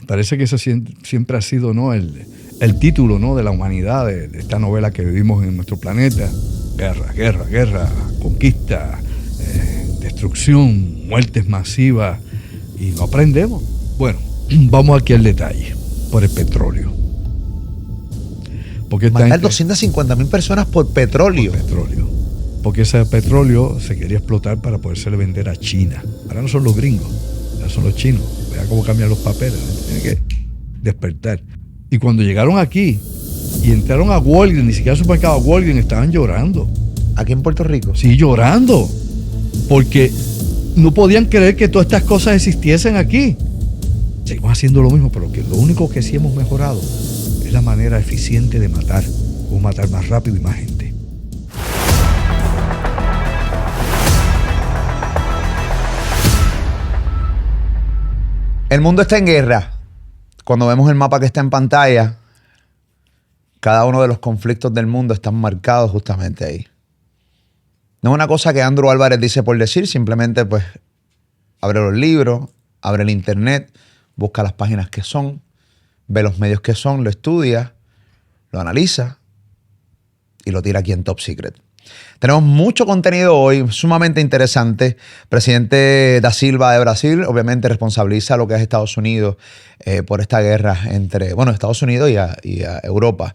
Parece que eso siempre ha sido, ¿no?, el título, ¿no?, de la humanidad, de esta novela que vivimos en nuestro planeta. Guerra, guerra, guerra, conquista, destrucción, muertes masivas, y no aprendemos. Bueno, vamos aquí al detalle, por el petróleo. Porque matar 250,000 personas por petróleo. Por petróleo. Porque ese petróleo se quería explotar para podérsele vender a China. Ahora no son los gringos, ahora son los chinos. Vea cómo cambian los papeles. Tienen que despertar. Y cuando llegaron aquí y entraron a Walgreens, ni siquiera al supermercado Walgreens, estaban llorando. ¿Aquí en Puerto Rico? Sí, llorando. Porque no podían creer que todas estas cosas existiesen aquí. Seguimos haciendo lo mismo, pero lo único que sí hemos mejorado es la manera eficiente de matar. Cómo matar más rápido y más gente. El mundo está en guerra. Cuando vemos el mapa que está en pantalla, cada uno de los conflictos del mundo están marcados justamente ahí. No es una cosa que Andrew Álvarez dice por decir, simplemente pues abre los libros, abre el internet, busca las páginas que son, ve los medios que son, lo estudia, lo analiza y lo tira aquí en Top Secret. Tenemos mucho contenido hoy, sumamente interesante. Presidente Da Silva de Brasil, obviamente responsabiliza a lo que es Estados Unidos por esta guerra entre, Estados Unidos y a Europa,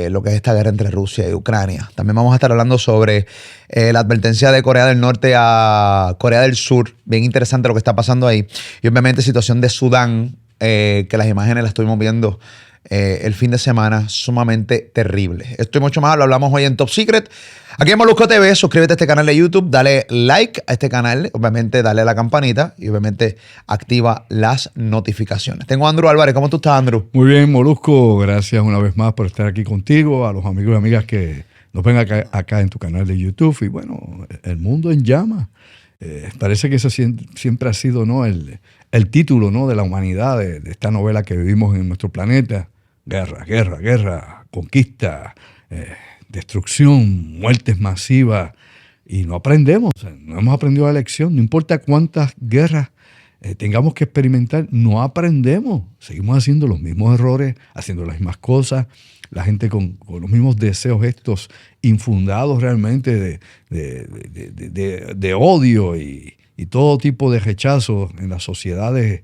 lo que es esta guerra entre Rusia y Ucrania. También vamos a estar hablando sobre la advertencia de Corea del Norte a Corea del Sur. Bien interesante lo que está pasando ahí. Y obviamente situación de Sudán, que las imágenes las estuvimos viendo el fin de semana, sumamente terrible. Esto y mucho más lo hablamos hoy en Top Secret. Aquí en Molusco TV, suscríbete a este canal de YouTube, dale like a este canal, obviamente dale a la campanita y obviamente activa las notificaciones. Tengo a Andrew Álvarez. ¿Cómo tú estás, Andrew? Muy bien, Molusco. Gracias una vez más por estar aquí contigo, a los amigos y amigas que nos ven acá en tu canal de YouTube. Y bueno, el mundo en llamas. Parece que eso siempre ha sido, ¿no?, el título, ¿no?, de la humanidad, de esta novela que vivimos en nuestro planeta. Guerra, guerra, guerra, conquista, destrucción, muertes masivas, y no aprendemos. O sea, no hemos aprendido la lección. No importa cuántas guerras tengamos que experimentar, no aprendemos. Seguimos haciendo los mismos errores, haciendo las mismas cosas. La gente con los mismos deseos estos infundados realmente de odio y todo tipo de rechazo en las sociedades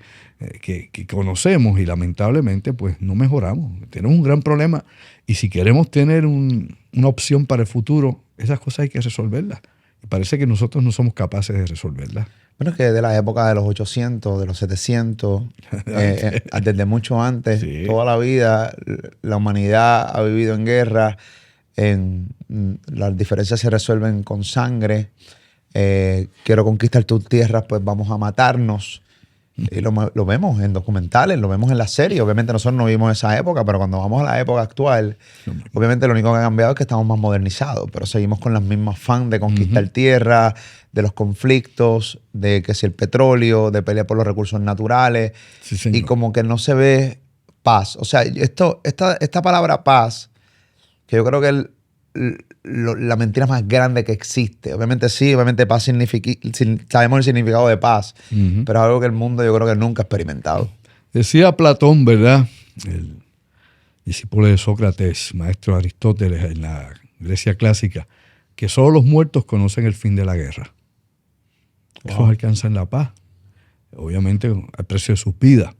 que conocemos, y lamentablemente pues no mejoramos. Tenemos un gran problema, y si queremos tener una opción para el futuro, esas cosas hay que resolverlas. Y parece que nosotros no somos capaces de resolverlas. Bueno, es que de la época de los 800, de los 700, desde mucho antes, sí, toda la vida, la humanidad ha vivido en guerra. Las diferencias se resuelven con sangre. Quiero conquistar tus tierras, pues vamos a matarnos. Y lo vemos en documentales, lo vemos en las series. Obviamente nosotros no vivimos esa época, pero cuando vamos a la época actual, obviamente lo único que ha cambiado es que estamos más modernizados, pero seguimos con las mismas afán de conquistar tierra, de los conflictos, de que si el petróleo, de pelear por los recursos naturales, sí, y como que no se ve paz. O sea, esta palabra paz, que yo creo que la mentira más grande que existe. Obviamente sí, obviamente paz sabemos el significado de paz, pero es algo que el mundo yo creo que nunca ha experimentado. Decía Platón, ¿verdad?, el discípulo de Sócrates, maestro de Aristóteles en la Grecia clásica, que solo los muertos conocen el fin de la guerra. Esos alcanzan la paz, obviamente al precio de sus vidas.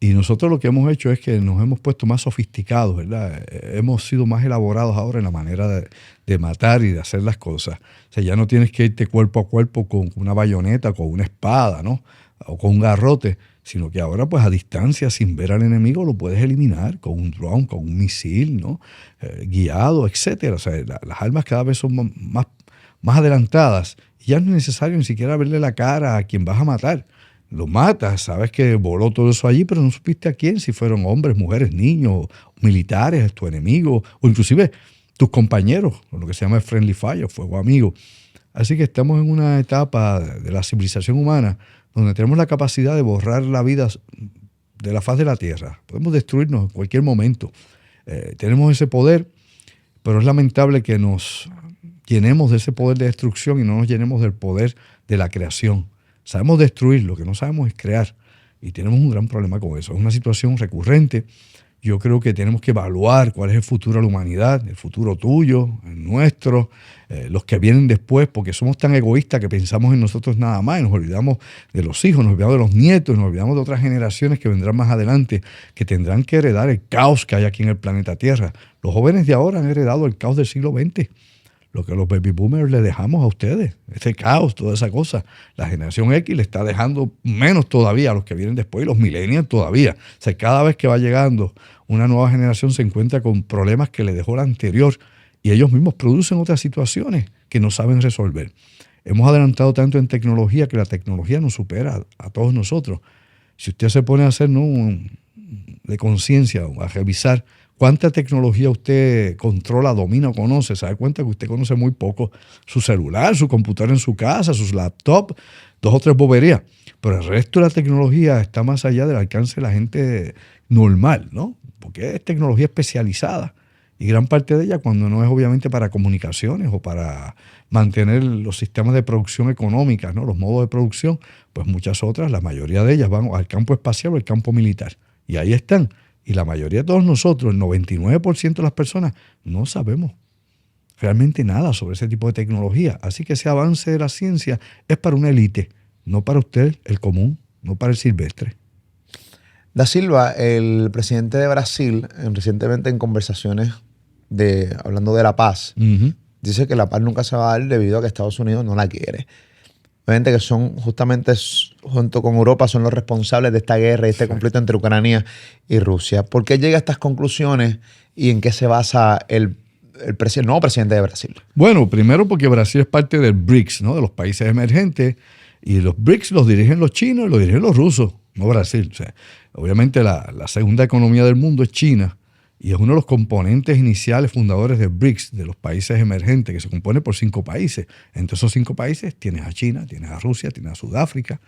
Y nosotros lo que hemos hecho es que nos hemos puesto más sofisticados, ¿verdad? Hemos sido más elaborados ahora en la manera de matar y de hacer las cosas. O sea, ya no tienes que irte cuerpo a cuerpo con una bayoneta, con una espada, ¿no?, o con un garrote, sino que ahora pues a distancia, sin ver al enemigo, lo puedes eliminar con un dron, con un misil, ¿no?, guiado, etcétera. O sea, las armas cada vez son más adelantadas, y ya no es necesario ni siquiera verle la cara a quien vas a matar. Lo matas, sabes que voló todo eso allí, pero no supiste a quién, si fueron hombres, mujeres, niños, militares, tu enemigo, o inclusive tus compañeros, lo que se llama el friendly fire, fuego amigo. Así que estamos en una etapa de la civilización humana donde tenemos la capacidad de borrar la vida de la faz de la tierra. Podemos destruirnos en cualquier momento. Tenemos ese poder, pero es lamentable que nos llenemos de ese poder de destrucción y no nos llenemos del poder de la creación. Sabemos destruir, lo que no sabemos es crear. Y tenemos un gran problema con eso. Es una situación recurrente. Yo creo que tenemos que evaluar cuál es el futuro de la humanidad, el futuro tuyo, el nuestro, los que vienen después, porque somos tan egoístas que pensamos en nosotros nada más y nos olvidamos de los hijos, nos olvidamos de los nietos, nos olvidamos de otras generaciones que vendrán más adelante, que tendrán que heredar el caos que hay aquí en el planeta Tierra. Los jóvenes de ahora han heredado el caos del siglo XX. Lo que los baby boomers le dejamos a ustedes, ese caos, toda esa cosa. La generación X le está dejando menos todavía a los que vienen después y los millennials todavía. O sea, cada vez que va llegando una nueva generación se encuentra con problemas que le dejó la anterior y ellos mismos producen otras situaciones que no saben resolver. Hemos adelantado tanto en tecnología que la tecnología nos supera a todos nosotros. Si usted se pone a hacer de conciencia, a revisar cuánta tecnología usted controla, domina o conoce, se da cuenta que usted conoce muy poco. Su celular, su computadora en su casa, sus laptops, 2 o 3 boberías. Pero el resto de la tecnología está más allá del alcance de la gente normal, ¿no? Porque es tecnología especializada. Y gran parte de ella, cuando no es obviamente para comunicaciones o para mantener los sistemas de producción económica, ¿no? Los modos de producción, pues muchas otras, la mayoría de ellas van al campo espacial o al campo militar. Y ahí están. Y la mayoría de todos nosotros, el 99% de las personas, no sabemos realmente nada sobre ese tipo de tecnología. Así que ese avance de la ciencia es para una élite, no para usted, el común, no para el silvestre. Da Silva, el presidente de Brasil, recientemente en conversaciones hablando de la paz, dice que la paz nunca se va a dar debido a que Estados Unidos no la quiere. Obviamente que son justamente, junto con Europa, son los responsables de esta guerra y este conflicto entre Ucrania y Rusia. ¿Por qué llega a estas conclusiones y en qué se basa el nuevo presidente de Brasil? Bueno, primero porque Brasil es parte del BRICS, ¿no? De los países emergentes, y los BRICS los dirigen los chinos y los dirigen los rusos, no Brasil. O sea, obviamente la segunda economía del mundo es China y es uno de los componentes iniciales fundadores del BRICS, de los países emergentes, que se compone por 5 países. Entre esos 5 países tienes a China, tienes a Rusia, tienes a Sudáfrica,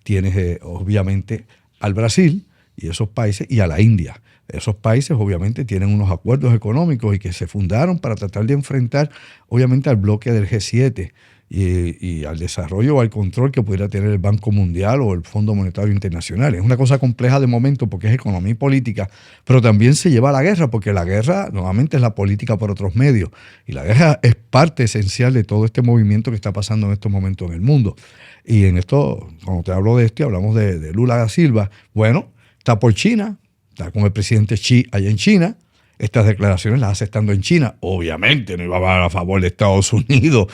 tienes obviamente al Brasil y esos países, y a la India. Esos países obviamente tienen unos acuerdos económicos y que se fundaron para tratar de enfrentar obviamente al bloque del G7 y al desarrollo o al control que pudiera tener el Banco Mundial o el Fondo Monetario Internacional. Es una cosa compleja de momento porque es economía y política, pero también se lleva a la guerra, porque la guerra nuevamente es la política por otros medios y la guerra es parte esencial de todo este movimiento que está pasando en estos momentos en el mundo. Y en esto, cuando te hablo de esto, hablamos de Lula da Silva. Bueno, está por China, está con el presidente Xi allá en China. Estas declaraciones las hace estando en China. Obviamente no iba a hablar a favor de Estados Unidos,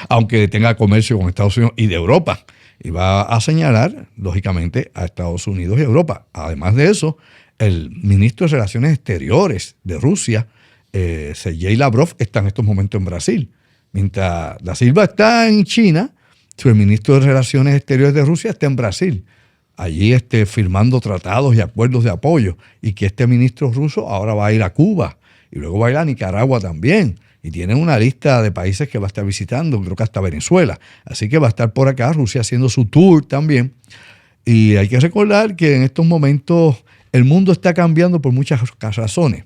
aunque tenga comercio con Estados Unidos y de Europa. Iba a señalar, lógicamente, a Estados Unidos y Europa. Además de eso, el ministro de Relaciones Exteriores de Rusia, Sergei Lavrov, está en estos momentos en Brasil. Mientras Da Silva está en China, el ministro de Relaciones Exteriores de Rusia está en Brasil. Allí firmando tratados y acuerdos de apoyo, y que este ministro ruso ahora va a ir a Cuba y luego va a ir a Nicaragua también, y tiene una lista de países que va a estar visitando, creo que hasta Venezuela, así que va a estar por acá Rusia haciendo su tour también. Y hay que recordar que en estos momentos el mundo está cambiando por muchas razones.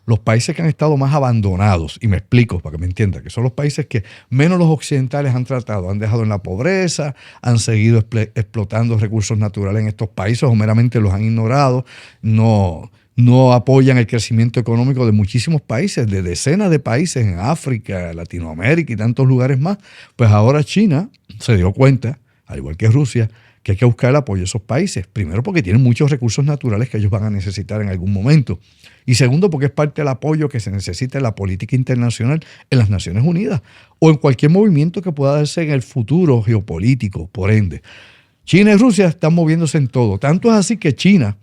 Los países que han estado más abandonados, y me explico para que me entiendan, que son los países que menos los occidentales han tratado, han dejado en la pobreza, han seguido explotando recursos naturales en estos países o meramente los han ignorado, no apoyan el crecimiento económico de muchísimos países, de decenas de países en África, Latinoamérica y tantos lugares más. Pues ahora China se dio cuenta, al igual que Rusia, que hay que buscar el apoyo de esos países. Primero porque tienen muchos recursos naturales que ellos van a necesitar en algún momento. Y segundo porque es parte del apoyo que se necesita en la política internacional en las Naciones Unidas o en cualquier movimiento que pueda darse en el futuro geopolítico, por ende. China y Rusia están moviéndose en todo. Tanto es así que China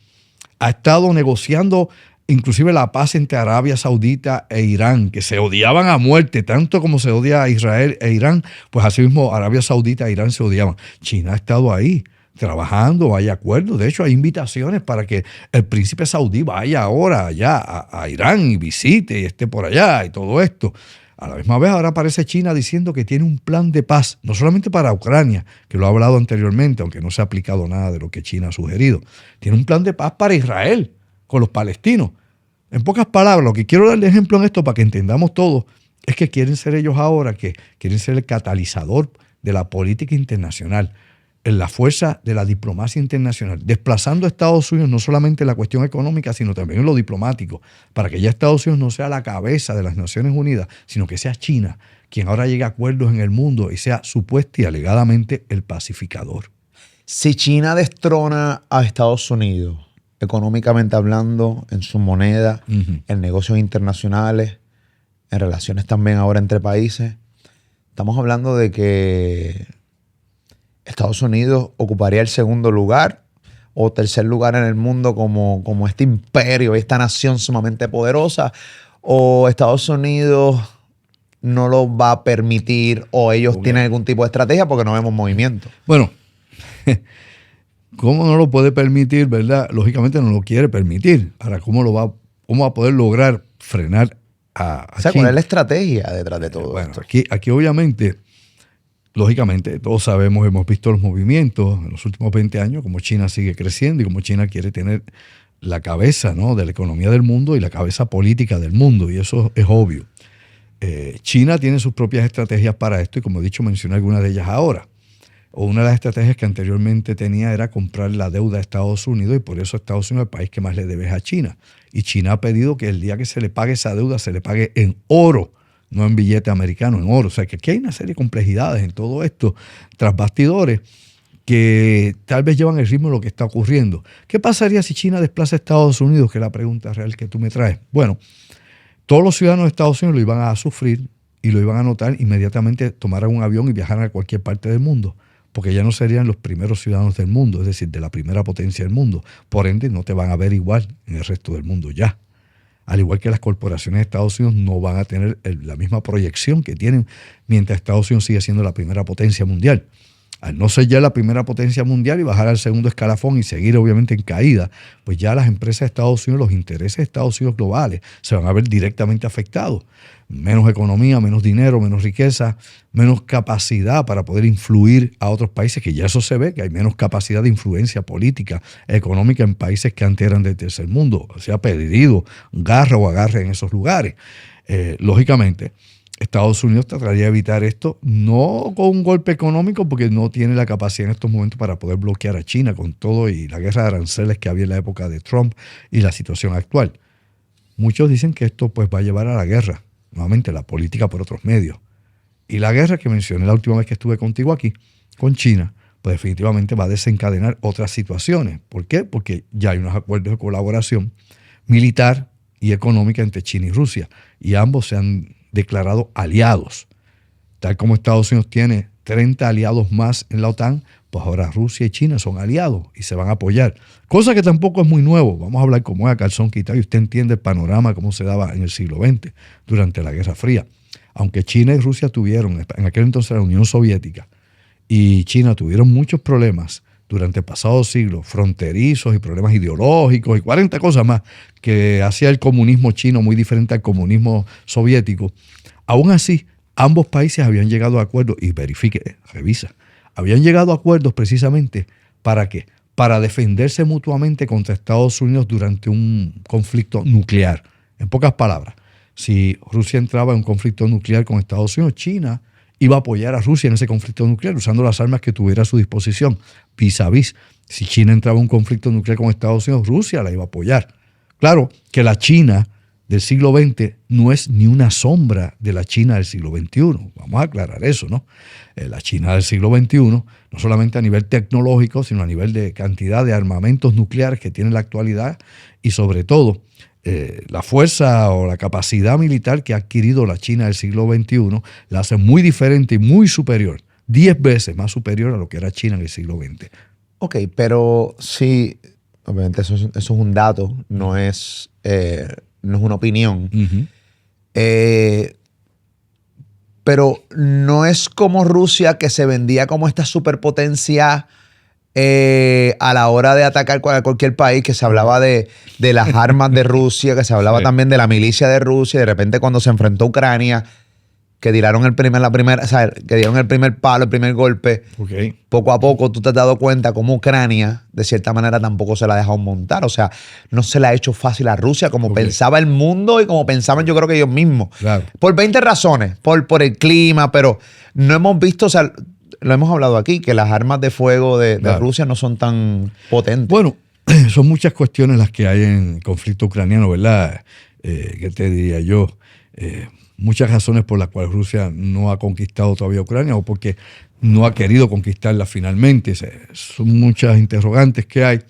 ha estado negociando inclusive la paz entre Arabia Saudita e Irán, que se odiaban a muerte, tanto como se odia a Israel e Irán, pues así mismo Arabia Saudita e Irán se odiaban. China ha estado ahí trabajando, hay acuerdos. De hecho, hay invitaciones para que el príncipe saudí vaya ahora allá a Irán y visite y esté por allá y todo esto. A la misma vez ahora aparece China diciendo que tiene un plan de paz, no solamente para Ucrania, que lo ha hablado anteriormente, aunque no se ha aplicado nada de lo que China ha sugerido. Tiene un plan de paz para Israel, con los palestinos. En pocas palabras, lo que quiero darle ejemplo en esto para que entendamos todo, es que quieren ser ellos ahora, que quieren ser el catalizador de la política internacional. en la fuerza de la diplomacia internacional, desplazando a Estados Unidos no solamente en la cuestión económica, sino también en lo diplomático, para que ya Estados Unidos no sea la cabeza de las Naciones Unidas, sino que sea China quien ahora llegue a acuerdos en el mundo y sea supuesta y alegadamente el pacificador. Si China destrona a Estados Unidos, económicamente hablando, en su moneda, en negocios internacionales, en relaciones también ahora entre países, estamos hablando de que Estados Unidos ocuparía el segundo lugar o tercer lugar en el mundo como este imperio, esta nación sumamente poderosa, o Estados Unidos no lo va a permitir o ellos tienen algún tipo de estrategia porque no vemos movimiento. Bueno, ¿cómo no lo puede permitir, verdad? Lógicamente no lo quiere permitir. Ahora, ¿cómo va a poder lograr frenar a o sea, China? ¿cuál es la estrategia detrás de todo esto? Aquí obviamente, lógicamente, todos sabemos, hemos visto los movimientos en los últimos 20 años, como China sigue creciendo y como China quiere tener la cabeza, ¿no?, de la economía del mundo y la cabeza política del mundo, y eso es obvio. China tiene sus propias estrategias para esto y, como he dicho, mencioné algunas de ellas ahora. Una de las estrategias que anteriormente tenía era comprar la deuda de Estados Unidos, y por eso Estados Unidos es el país que más le debe a China. Y China ha pedido que el día que se le pague esa deuda se le pague en oro, no en billete americano, en oro. O sea que aquí hay una serie de complejidades en todo esto, tras bastidores, que tal vez llevan el ritmo de lo que está ocurriendo. ¿Qué pasaría si China desplaza a Estados Unidos? Que es la pregunta real que tú me traes. Bueno, todos los ciudadanos de Estados Unidos lo iban a sufrir y lo iban a notar, inmediatamente tomaran un avión y viajaran a cualquier parte del mundo, porque ya no serían los primeros ciudadanos del mundo, es decir, de la primera potencia del mundo. Por ende, no te van a ver igual en el resto del mundo ya. Al igual que las corporaciones de Estados Unidos no van a tener la misma proyección que tienen mientras Estados Unidos sigue siendo la primera potencia mundial. Al no ser ya la primera potencia mundial y bajar al segundo escalafón y seguir obviamente en caída, pues ya las empresas de Estados Unidos, los intereses de Estados Unidos globales se van a ver directamente afectados. Menos economía, menos dinero, menos riqueza, menos capacidad para poder influir a otros países, que ya eso se ve, que hay menos capacidad de influencia política, económica en países que antes eran del tercer mundo. Se ha perdido garra o agarre en esos lugares. Lógicamente, Estados Unidos trataría de evitar esto, no con un golpe económico, porque no tiene la capacidad en estos momentos para poder bloquear a China con todo y la guerra de aranceles que había en la época de Trump y la situación actual. Muchos dicen que esto pues va a llevar a la guerra, nuevamente la política por otros medios. Y la guerra que mencioné la última vez que estuve contigo aquí, con China, pues definitivamente va a desencadenar otras situaciones. ¿Por qué? Porque ya hay unos acuerdos de colaboración militar y económica entre China y Rusia, y ambos se han declarado aliados. Tal como Estados Unidos tiene 30 aliados más en la OTAN, pues ahora Rusia y China son aliados y se van a apoyar. Cosa que tampoco es muy nuevo. Vamos a hablar como es a calzón quitado y usted entiende el panorama cómo se daba en el siglo XX, durante la Guerra Fría. Aunque China y Rusia tuvieron, en aquel entonces la Unión Soviética, y China tuvieron muchos problemas durante el pasado siglo, fronterizos y problemas ideológicos y 40 cosas más que hacía el comunismo chino muy diferente al comunismo soviético. Aún así, ambos países habían llegado a acuerdos, y revisa, habían llegado a acuerdos precisamente ¿para qué? Para defenderse mutuamente contra Estados Unidos durante un conflicto nuclear. En pocas palabras, si Rusia entraba en un conflicto nuclear con Estados Unidos, China iba a apoyar a Rusia en ese conflicto nuclear usando las armas que tuviera a su disposición. Vis a vis, si China entraba en un conflicto nuclear con Estados Unidos, Rusia la iba a apoyar. Claro que la China del siglo XX no es ni una sombra de la China del siglo XXI. Vamos a aclarar eso, ¿no? La China del siglo XXI, no solamente a nivel tecnológico, sino a nivel de cantidad de armamentos nucleares que tiene en la actualidad, y sobre todo la fuerza o la capacidad militar que ha adquirido la China del siglo XXI la hace muy diferente y muy superior, 10 veces más superior a lo que era China en el siglo XX. Ok, pero sí, obviamente eso es un dato, no es una opinión. Uh-huh. Pero no es como Rusia, que se vendía como esta superpotencia a la hora de atacar a cualquier país, que se hablaba de las armas de Rusia, que se hablaba también de la milicia de Rusia, y de repente cuando se enfrentó a Ucrania, que dieron el primer palo, el primer golpe, poco a poco tú te has dado cuenta cómo Ucrania, de cierta manera, tampoco se la ha dejado montar. O sea, no se le ha hecho fácil a Rusia como pensaba el mundo y como pensaban, yo creo que ellos mismos. Claro. Por 20 razones, por el clima, pero no hemos visto, o sea, lo hemos hablado aquí, que las armas de fuego de Claro. Rusia no son tan potentes. Bueno, son muchas cuestiones las que hay en el conflicto ucraniano, ¿verdad? ¿Qué te diría yo? Muchas razones por las cuales Rusia no ha conquistado todavía Ucrania o porque no ha querido conquistarla finalmente. Son muchas interrogantes que hay.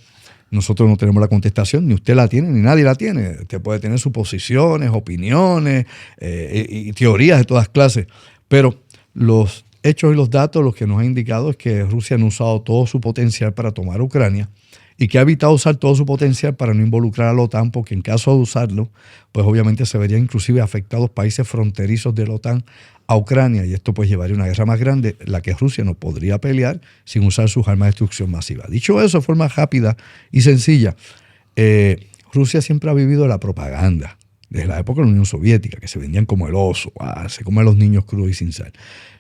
Nosotros no tenemos la contestación, ni usted la tiene, ni nadie la tiene. Usted puede tener suposiciones, opiniones y teorías de todas clases, pero los hechos y los datos lo que nos han indicado es que Rusia no ha usado todo su potencial para tomar Ucrania y que ha evitado usar todo su potencial para no involucrar a la OTAN, porque en caso de usarlo, pues obviamente se verían inclusive afectados países fronterizos de la OTAN a Ucrania, y esto pues llevaría a una guerra más grande, la que Rusia no podría pelear sin usar sus armas de destrucción masiva. Dicho eso, de forma rápida y sencilla, Rusia siempre ha vivido la propaganda, desde la época de la Unión Soviética, que se vendían como el oso, se comen los niños crudos y sin sal.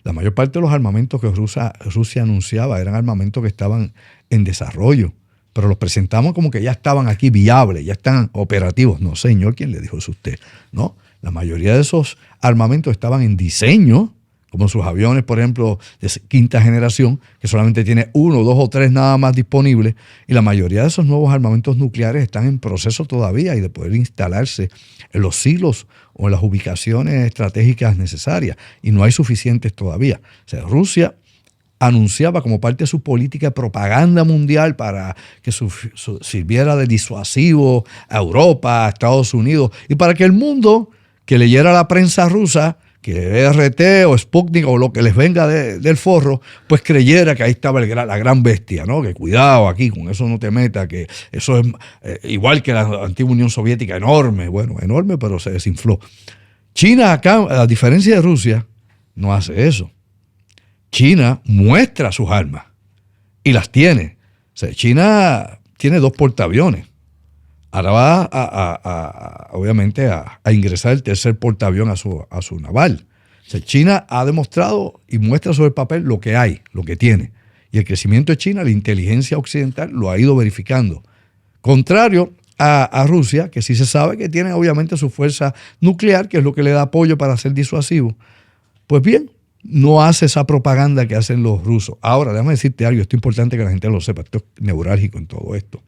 La mayor parte de los armamentos que Rusia anunciaba eran armamentos que estaban en desarrollo, pero los presentamos como que ya estaban aquí viables, ya están operativos. No, señor, ¿quién le dijo eso a usted? No, la mayoría de esos armamentos estaban en diseño, como sus aviones, por ejemplo, de quinta generación, que solamente tiene 1, 2 o 3 nada más disponibles, y la mayoría de esos nuevos armamentos nucleares están en proceso todavía y de poder instalarse en los silos o en las ubicaciones estratégicas necesarias, y no hay suficientes todavía. O sea, Rusia anunciaba como parte de su política de propaganda mundial para que sirviera de disuasivo a Europa, a Estados Unidos, y para que el mundo que leyera la prensa rusa, que RT o Sputnik o lo que les venga del forro, pues creyera que ahí estaba la gran bestia, ¿no? Que cuidado aquí, con eso no te metas, que eso es igual que la antigua Unión Soviética, enorme, bueno, enorme, pero se desinfló. China acá, a diferencia de Rusia, no hace eso. China muestra sus armas y las tiene. O sea, China tiene 2 portaaviones. Ahora va obviamente a ingresar el tercer portaavión a su naval. O sea, China ha demostrado y muestra sobre el papel lo que hay, lo que tiene. Y el crecimiento de China, la inteligencia occidental lo ha ido verificando. Contrario a Rusia, que sí se sabe que tiene obviamente su fuerza nuclear, que es lo que le da apoyo para ser disuasivo. Pues bien, no hace esa propaganda que hacen los rusos. Ahora, déjame decirte algo, esto es importante que la gente lo sepa, esto es neurálgico en todo esto.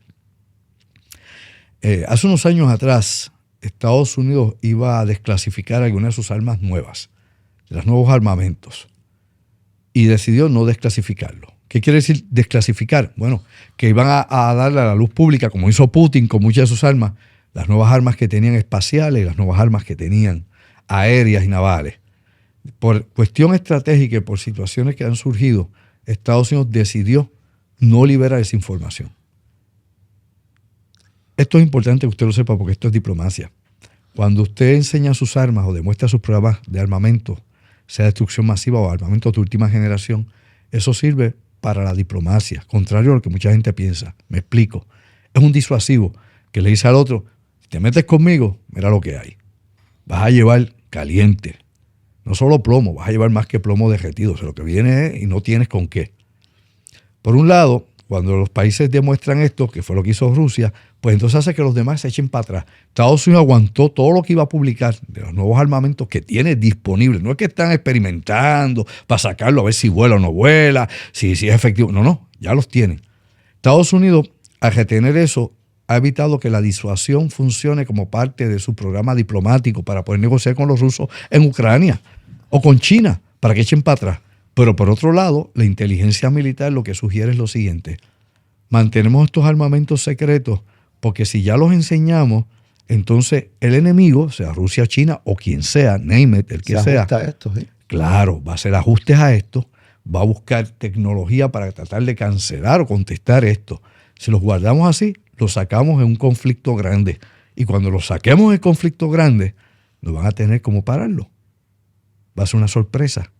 Hace unos años atrás, Estados Unidos iba a desclasificar algunas de sus armas nuevas, de los nuevos armamentos, y decidió no desclasificarlo. ¿Qué quiere decir desclasificar? Bueno, que iban a darle a la luz pública, como hizo Putin con muchas de sus armas, las nuevas armas que tenían espaciales y las nuevas armas que tenían aéreas y navales. Por cuestión estratégica y por situaciones que han surgido, Estados Unidos decidió no liberar esa información. Esto es importante que usted lo sepa porque esto es diplomacia. Cuando usted enseña sus armas o demuestra sus pruebas de armamento, sea destrucción masiva o armamento de última generación, eso sirve para la diplomacia, contrario a lo que mucha gente piensa. Me explico. Es un disuasivo que le dice al otro, si te metes conmigo, mira lo que hay. Vas a llevar caliente. No solo plomo, vas a llevar más que plomo derretido. O sea, lo que viene es y no tienes con qué. Por un lado, cuando los países demuestran esto, que fue lo que hizo Rusia, pues entonces hace que los demás se echen para atrás. Estados Unidos aguantó todo lo que iba a publicar de los nuevos armamentos que tiene disponibles. No es que están experimentando para sacarlo a ver si vuela o no vuela, si es efectivo. No, ya los tienen. Estados Unidos, al retener eso, ha evitado que la disuasión funcione como parte de su programa diplomático para poder negociar con los rusos en Ucrania o con China para que echen para atrás. Pero por otro lado, la inteligencia militar lo que sugiere es lo siguiente. Mantenemos estos armamentos secretos porque si ya los enseñamos, entonces el enemigo, sea Rusia, China o quien sea, name it, el que sea. Se ajusta a esto, ¿sí? Claro, va a hacer ajustes a esto, va a buscar tecnología para tratar de cancelar o contestar esto. Si los guardamos así, los sacamos en un conflicto grande. Y cuando los saquemos en conflicto grande, no van a tener cómo pararlo. Va a ser una sorpresa.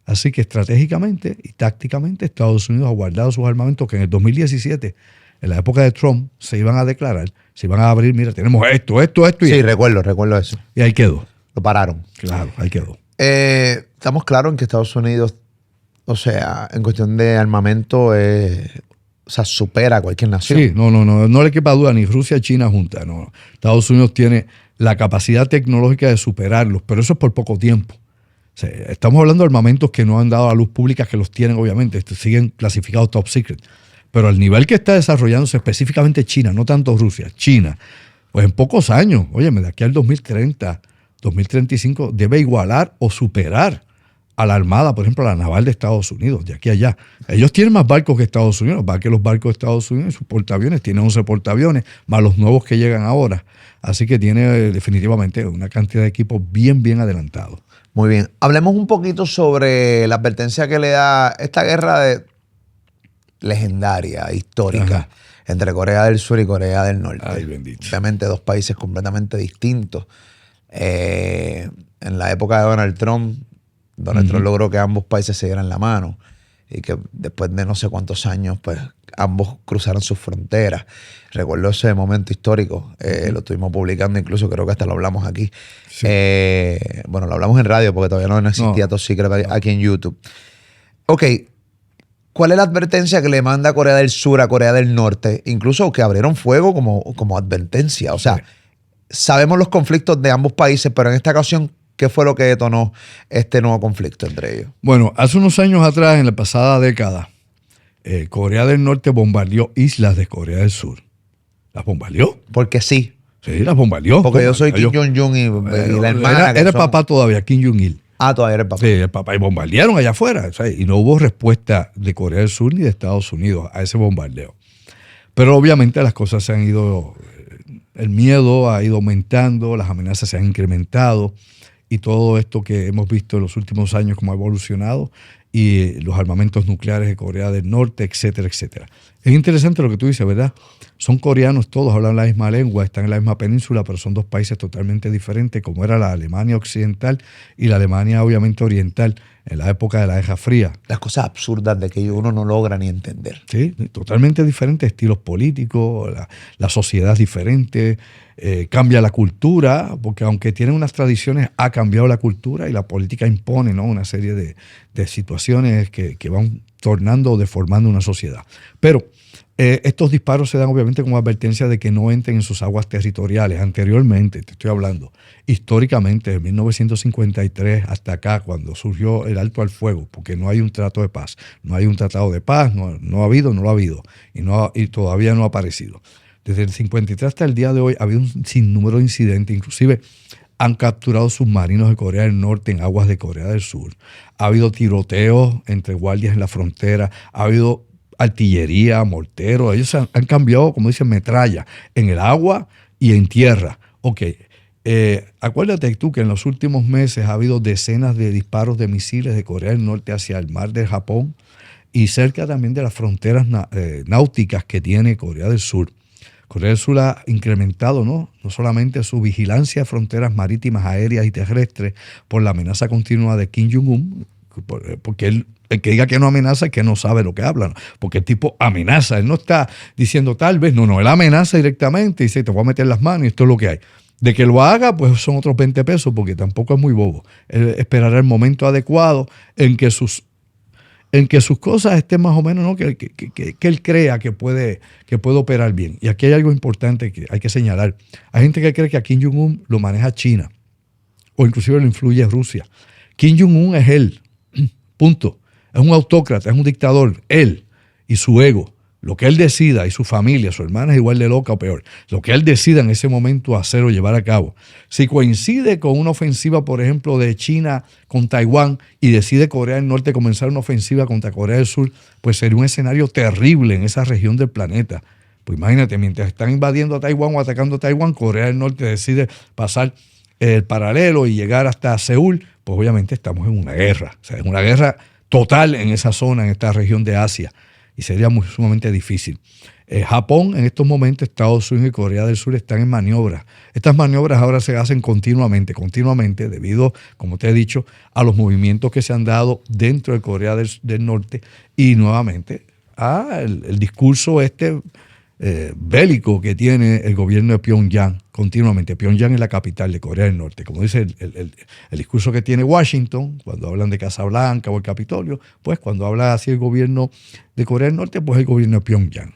Así que estratégicamente y tácticamente Estados Unidos ha guardado sus armamentos que en el 2017, en la época de Trump, se iban a declarar, se iban a abrir, mira, tenemos esto y sí, esto. Recuerdo eso. Y ahí quedó. Lo pararon. Claro, ahí quedó. Estamos claros en que Estados Unidos, o sea, en cuestión de armamento, supera a cualquier nación. Sí, no le quepa duda, ni Rusia ni China juntas. No. Estados Unidos tiene la capacidad tecnológica de superarlos, pero eso es por poco tiempo. sea, estamos hablando de armamentos que no han dado a la luz pública, que los tienen obviamente, siguen clasificados top secret. Pero al nivel que está desarrollándose específicamente China, no tanto Rusia, China, pues en pocos años, óyeme, de aquí al 2030, 2035, debe igualar o superar a la Armada, por ejemplo, a la naval de Estados Unidos, de aquí a allá. Ellos tienen más barcos que Estados Unidos, va que los barcos de Estados Unidos, sus portaaviones, tienen 11 portaaviones, más los nuevos que llegan ahora. Así que tiene definitivamente una cantidad de equipos bien adelantados. Muy bien. Hablemos un poquito sobre la advertencia que le da esta guerra legendaria, histórica, entre Corea del Sur y Corea del Norte. Ay, bendito. Obviamente dos países completamente distintos. En la época de Donald Trump logró que ambos países se dieran la mano y que después de no sé cuántos años, pues ambos cruzaron sus fronteras. Recuerdo ese momento histórico, lo estuvimos publicando, incluso creo que hasta lo hablamos aquí. Sí. Bueno, lo hablamos en radio porque todavía no existía Top Secret aquí en YouTube. Ok, ¿cuál es la advertencia que le manda Corea del Sur a Corea del Norte? Incluso que abrieron fuego como advertencia. O sea, sabemos los conflictos de ambos países, pero en esta ocasión, ¿qué fue lo que detonó este nuevo conflicto entre ellos? Bueno, hace unos años atrás, en la pasada década, Corea del Norte bombardeó islas de Corea del Sur. ¿Las bombardeó? Porque sí. Sí, las bombardeó. Porque yo soy Kim Jong-un y la hermana. Era el papá todavía, Kim Jong-il. Ah, todavía era el papá. Sí, el papá. Y bombardearon allá afuera. O sea, y no hubo respuesta de Corea del Sur ni de Estados Unidos a ese bombardeo. Pero obviamente las cosas se han ido, el miedo ha ido aumentando, las amenazas se han incrementado y todo esto que hemos visto en los últimos años cómo ha evolucionado y los armamentos nucleares de Corea del Norte, etcétera, etcétera. Es interesante lo que tú dices, ¿verdad? Son coreanos todos, hablan la misma lengua, están en la misma península, pero son dos países totalmente diferentes, como era la Alemania occidental y la Alemania obviamente oriental en la época de la Guerra Fría. Las cosas absurdas de que uno no logra ni entender. Sí, totalmente diferentes estilos políticos, la sociedad es diferente, cambia la cultura, porque aunque tienen unas tradiciones, ha cambiado la cultura y la política impone, ¿no?, una serie de situaciones que van tornando o deformando una sociedad. Pero estos disparos se dan obviamente como advertencia de que no entren en sus aguas territoriales. Anteriormente, te estoy hablando, históricamente, de 1953 hasta acá, cuando surgió el alto al fuego, porque no hay un trato de paz, no hay un tratado de paz, no ha habido, no lo ha habido, y todavía no ha aparecido. Desde el 53 hasta el día de hoy ha habido un sinnúmero de incidentes, inclusive han capturado submarinos de Corea del Norte en aguas de Corea del Sur. Ha habido tiroteos entre guardias en la frontera, ha habido artillería, morteros. Ellos han cambiado, como dicen, metralla en el agua y en tierra. Ok, acuérdate tú que en los últimos meses ha habido decenas de disparos de misiles de Corea del Norte hacia el mar del Japón y cerca también de las fronteras náuticas que tiene Corea del Sur. Corea del Sur ha incrementado no solamente su vigilancia de fronteras marítimas, aéreas y terrestres por la amenaza continua de Kim Jong-un, porque el que diga que no amenaza es que no sabe lo que habla, ¿no? Porque el tipo amenaza, él no está diciendo tal vez, no, él amenaza directamente y dice, te voy a meter las manos y esto es lo que hay. De que lo haga, pues son otros 20 pesos, porque tampoco es muy bobo. Él esperará el momento adecuado en que sus cosas estén más o menos, ¿no?, que él crea que puede operar bien. Y aquí hay algo importante que hay que señalar. Hay gente que cree que a Kim Jong-un lo maneja China, o inclusive lo influye Rusia. Kim Jong-un es él, punto. Es un autócrata, es un dictador, él y su ego. Lo que él decida y su familia, su hermana es igual de loca o peor. Lo que él decida en ese momento hacer o llevar a cabo. Si coincide con una ofensiva, por ejemplo, de China con Taiwán y decide Corea del Norte comenzar una ofensiva contra Corea del Sur, pues sería un escenario terrible en esa región del planeta. Pues imagínate, mientras están invadiendo a Taiwán o atacando a Taiwán, Corea del Norte decide pasar el paralelo y llegar hasta Seúl, pues obviamente estamos en una guerra. O sea, es una guerra total en esa zona, en esta región de Asia. Y sería sumamente difícil. Japón, en estos momentos, Estados Unidos y Corea del Sur están en maniobras. Estas maniobras ahora se hacen continuamente, debido, como te he dicho, a los movimientos que se han dado dentro de Corea del Norte y nuevamente el discurso bélico que tiene el gobierno de Pyongyang continuamente. Pyongyang es la capital de Corea del Norte. Como dice el discurso que tiene Washington, cuando hablan de Casablanca o el Capitolio, pues cuando habla así el gobierno de Corea del Norte, pues el gobierno de Pyongyang.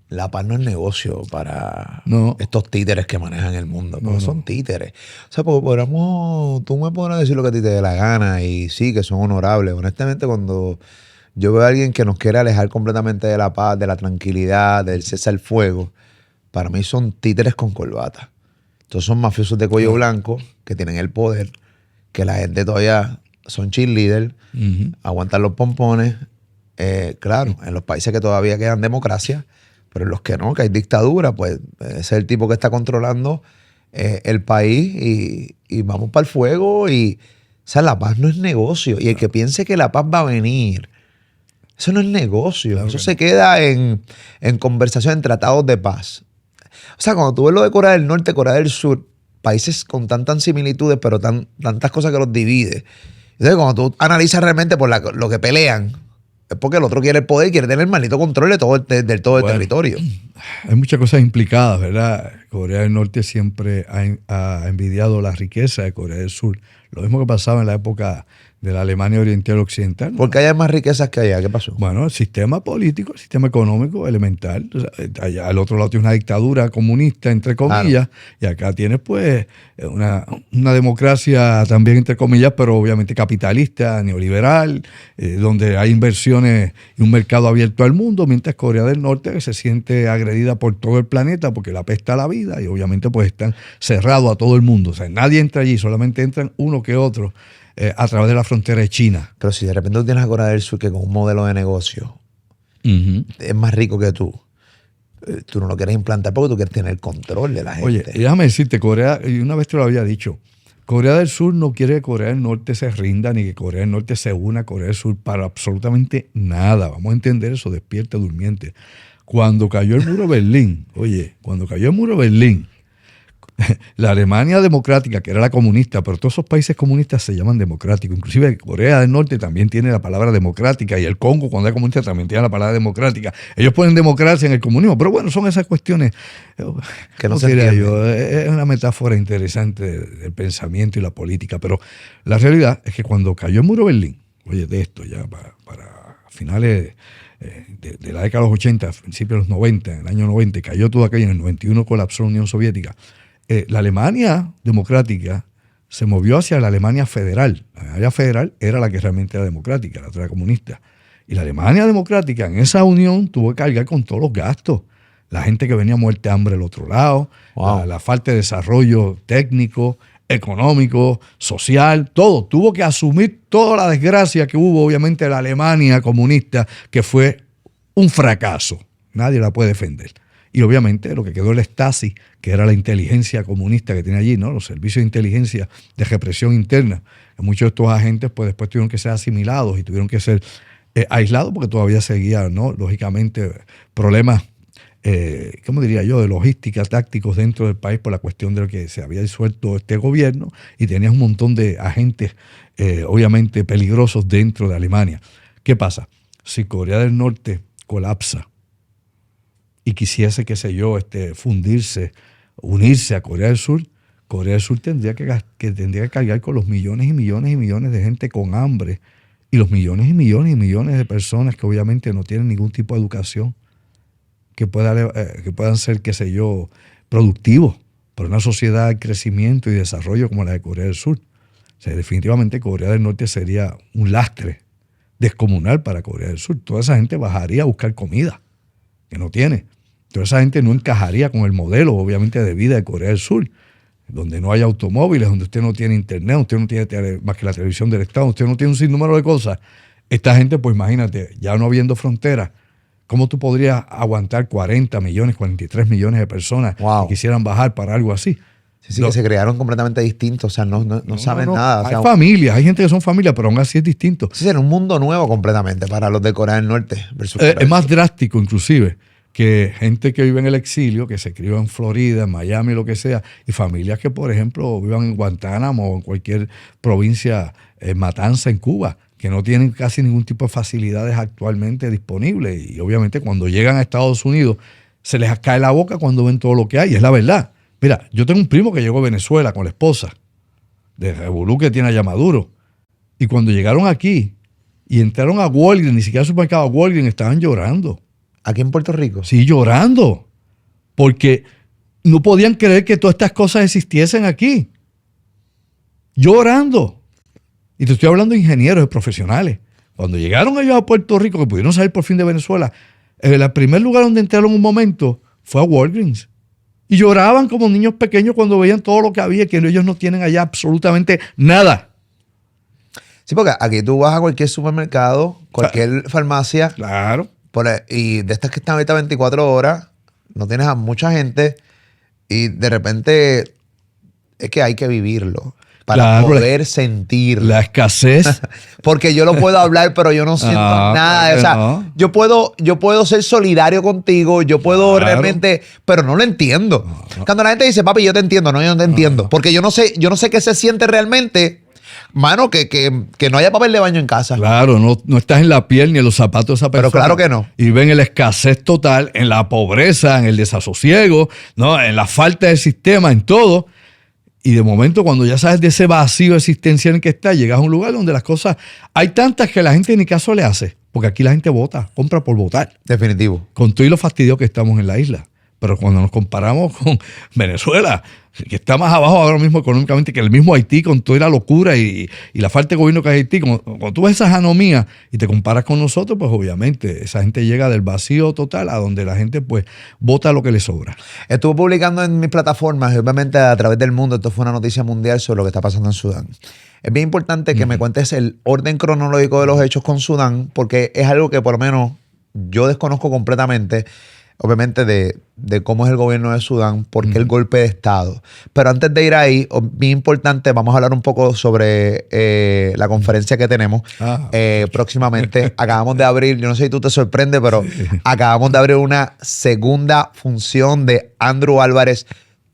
La paz no es negocio para No. estos títeres que manejan el mundo. Porque No. son títeres. O sea, porque tú me podrás decir lo que a ti te dé la gana y sí, que son honorables. Honestamente, cuando yo veo a alguien que nos quiere alejar completamente de la paz, de la tranquilidad, del cese al fuego, para mí son títeres con corbata. Entonces son mafiosos de cuello blanco que tienen el poder, que la gente todavía son cheerleaders, aguantan los pompones. Claro, en los países que todavía quedan democracia, pero en los que no, que hay dictadura, pues ese es el tipo que está controlando el país y vamos para el fuego. Y, o sea, la paz no es negocio. Y el que piense que la paz va a venir, eso no es negocio. Claro eso que se no. queda en conversación, en tratados de paz. O sea, cuando tú ves lo de Corea del Norte, Corea del Sur, países con tantas similitudes, pero tantas cosas que los divide. Entonces, cuando tú analizas realmente por lo que pelean, es porque el otro quiere el poder y quiere tener el maldito control de todo del todo el Bueno, territorio. Hay muchas cosas implicadas, ¿verdad? Corea del Norte siempre ha envidiado la riqueza de Corea del Sur. Lo mismo que pasaba en la época de la Alemania Oriental Occidental, ¿no? Porque hay más riquezas que allá. ¿Qué pasó? Bueno, el sistema político, el sistema económico elemental. O sea, allá al otro lado tiene una dictadura comunista, entre comillas, y acá tienes pues una democracia también, entre comillas, pero obviamente capitalista, neoliberal, donde hay inversiones y un mercado abierto al mundo, mientras Corea del Norte que se siente agredida por todo el planeta porque le apesta la vida y obviamente pues están cerrados a todo el mundo. O sea, nadie entra allí, solamente entran uno que otro. A través de la frontera de China. Pero si de repente tú tienes a Corea del Sur que con un modelo de negocio es más rico que tú no lo quieres implantar porque tú quieres tener control de la gente. Oye, déjame decirte, Corea, y una vez te lo había dicho, Corea del Sur no quiere que Corea del Norte se rinda ni que Corea del Norte se una a Corea del Sur para absolutamente nada. Vamos a entender eso, despierta durmiente. Cuando cayó el muro de Berlín, cuando cayó el muro de Berlín, la Alemania democrática, que era la comunista, pero todos esos países comunistas se llaman democráticos. Inclusive Corea del Norte también tiene la palabra democrática y el Congo, cuando es comunista, también tiene la palabra democrática. Ellos ponen democracia en el comunismo, pero bueno, son esas cuestiones que no se entiende. es una metáfora interesante del pensamiento y la política, pero la realidad es que cuando cayó el muro de Berlín, de esto ya para finales de la década de los 80, principios de los 90, en el año 90, cayó todo aquello, en el 91 colapsó la Unión Soviética. La Alemania democrática se movió hacia la Alemania federal. La Alemania federal era la que realmente era democrática, la otra era comunista. Y la Alemania democrática en esa unión tuvo que cargar con todos los gastos. La gente que venía muerte de hambre al otro lado, la falta de desarrollo técnico, económico, social, todo. Tuvo que asumir toda la desgracia que hubo, obviamente, en la Alemania comunista, que fue un fracaso. Nadie la puede defender. Y obviamente lo que quedó el Stasi, que era la inteligencia comunista que tenía allí, ¿no? Los servicios de inteligencia de represión interna. Muchos de estos agentes pues después tuvieron que ser asimilados y tuvieron que ser aislados porque todavía seguía, ¿no? Lógicamente, problemas, ¿cómo diría yo?, de logística, tácticos dentro del país por la cuestión de lo que se había disuelto este gobierno y tenías un montón de agentes, obviamente, peligrosos dentro de Alemania. ¿Qué pasa? Si Corea del Norte colapsa y quisiese, qué sé yo, fundirse, unirse a Corea del Sur tendría que cargar con los millones y millones y millones de gente con hambre y los millones y millones y millones de personas que obviamente no tienen ningún tipo de educación, que puedan ser, qué sé yo, productivos para una sociedad de crecimiento y desarrollo como la de Corea del Sur. O sea, definitivamente Corea del Norte sería un lastre descomunal para Corea del Sur. Toda esa gente bajaría a buscar comida, que no tiene. Toda esa gente no encajaría con el modelo, obviamente, de vida de Corea del Sur, donde no hay automóviles, donde usted no tiene internet, usted no tiene más que la televisión del Estado, usted no tiene un sinnúmero de cosas. Esta gente, pues imagínate, ya no habiendo fronteras, ¿cómo tú podrías aguantar 40 millones, 43 millones de personas que quisieran bajar para algo así? Sí, que se crearon completamente distintos, o sea, no saben nada. O sea, hay familias, hay gente que son familias, pero aún así es distinto. Sí, era un mundo nuevo completamente para los de Corea del Norte. Es más drástico, inclusive, que gente que vive en el exilio, que se crió en Florida, en Miami, lo que sea, y familias que, por ejemplo, vivan en Guantánamo o en cualquier provincia, Matanza, en Cuba, que no tienen casi ningún tipo de facilidades actualmente disponibles. Y obviamente cuando llegan a Estados Unidos se les cae la boca cuando ven todo lo que hay. Y es la verdad. Mira, yo tengo un primo que llegó a Venezuela con la esposa, de Revolú, que tiene allá Maduro. Y cuando llegaron aquí y entraron a Walgreens, ni siquiera al supermercado Walgreens, estaban llorando. ¿Aquí en Puerto Rico? Sí, llorando. Porque no podían creer que todas estas cosas existiesen aquí. Llorando. Y te estoy hablando de ingenieros y profesionales. Cuando llegaron ellos a Puerto Rico, que pudieron salir por fin de Venezuela, el primer lugar donde entraron un momento fue a Walgreens. Y lloraban como niños pequeños cuando veían todo lo que había, que ellos no tienen allá absolutamente nada. Sí, porque aquí tú vas a cualquier supermercado, cualquier farmacia. Claro. Y de estas que están ahorita 24 horas, no tienes a mucha gente y de repente es que hay que vivirlo para poder sentirlo. La escasez. Porque yo lo puedo hablar, pero yo no siento nada. O sea, yo puedo ser solidario contigo, yo puedo realmente, pero no lo entiendo. Cuando la gente dice, papi, yo te entiendo, no, yo no te entiendo. Porque yo no sé qué se siente realmente. Mano, que no haya papel de baño en casa. Claro, no estás en la piel ni en los zapatos de esa persona. Pero claro que no. Y ven en la escasez total, en la pobreza, en el desasosiego, ¿no? En la falta de sistema, en todo. Y de momento, cuando ya sabes de ese vacío existencial en que está, llegas a un lugar donde las cosas... Hay tantas que la gente ni caso le hace. Porque aquí la gente vota, compra por votar. Definitivo. Con todo y lo fastidio que estamos en la isla. Pero cuando nos comparamos con Venezuela, que está más abajo ahora mismo económicamente que el mismo Haití, con toda la locura y la falta de gobierno que hay en Haití, cuando tú ves esas anomías y te comparas con nosotros, pues obviamente esa gente llega del vacío total a donde la gente pues vota lo que le sobra. Estuve publicando en mis plataformas y obviamente a través del mundo, esto fue una noticia mundial sobre lo que está pasando en Sudán. Es bien importante que me cuentes el orden cronológico de los hechos con Sudán, porque es algo que por lo menos yo desconozco completamente. Obviamente de cómo es el gobierno de Sudán, por qué el golpe de Estado. Pero antes de ir ahí, bien importante, vamos a hablar un poco sobre la conferencia que tenemos próximamente. Acabamos de abrir, yo no sé si tú te sorprendes, pero acabamos de abrir una segunda función de Andrew Álvarez,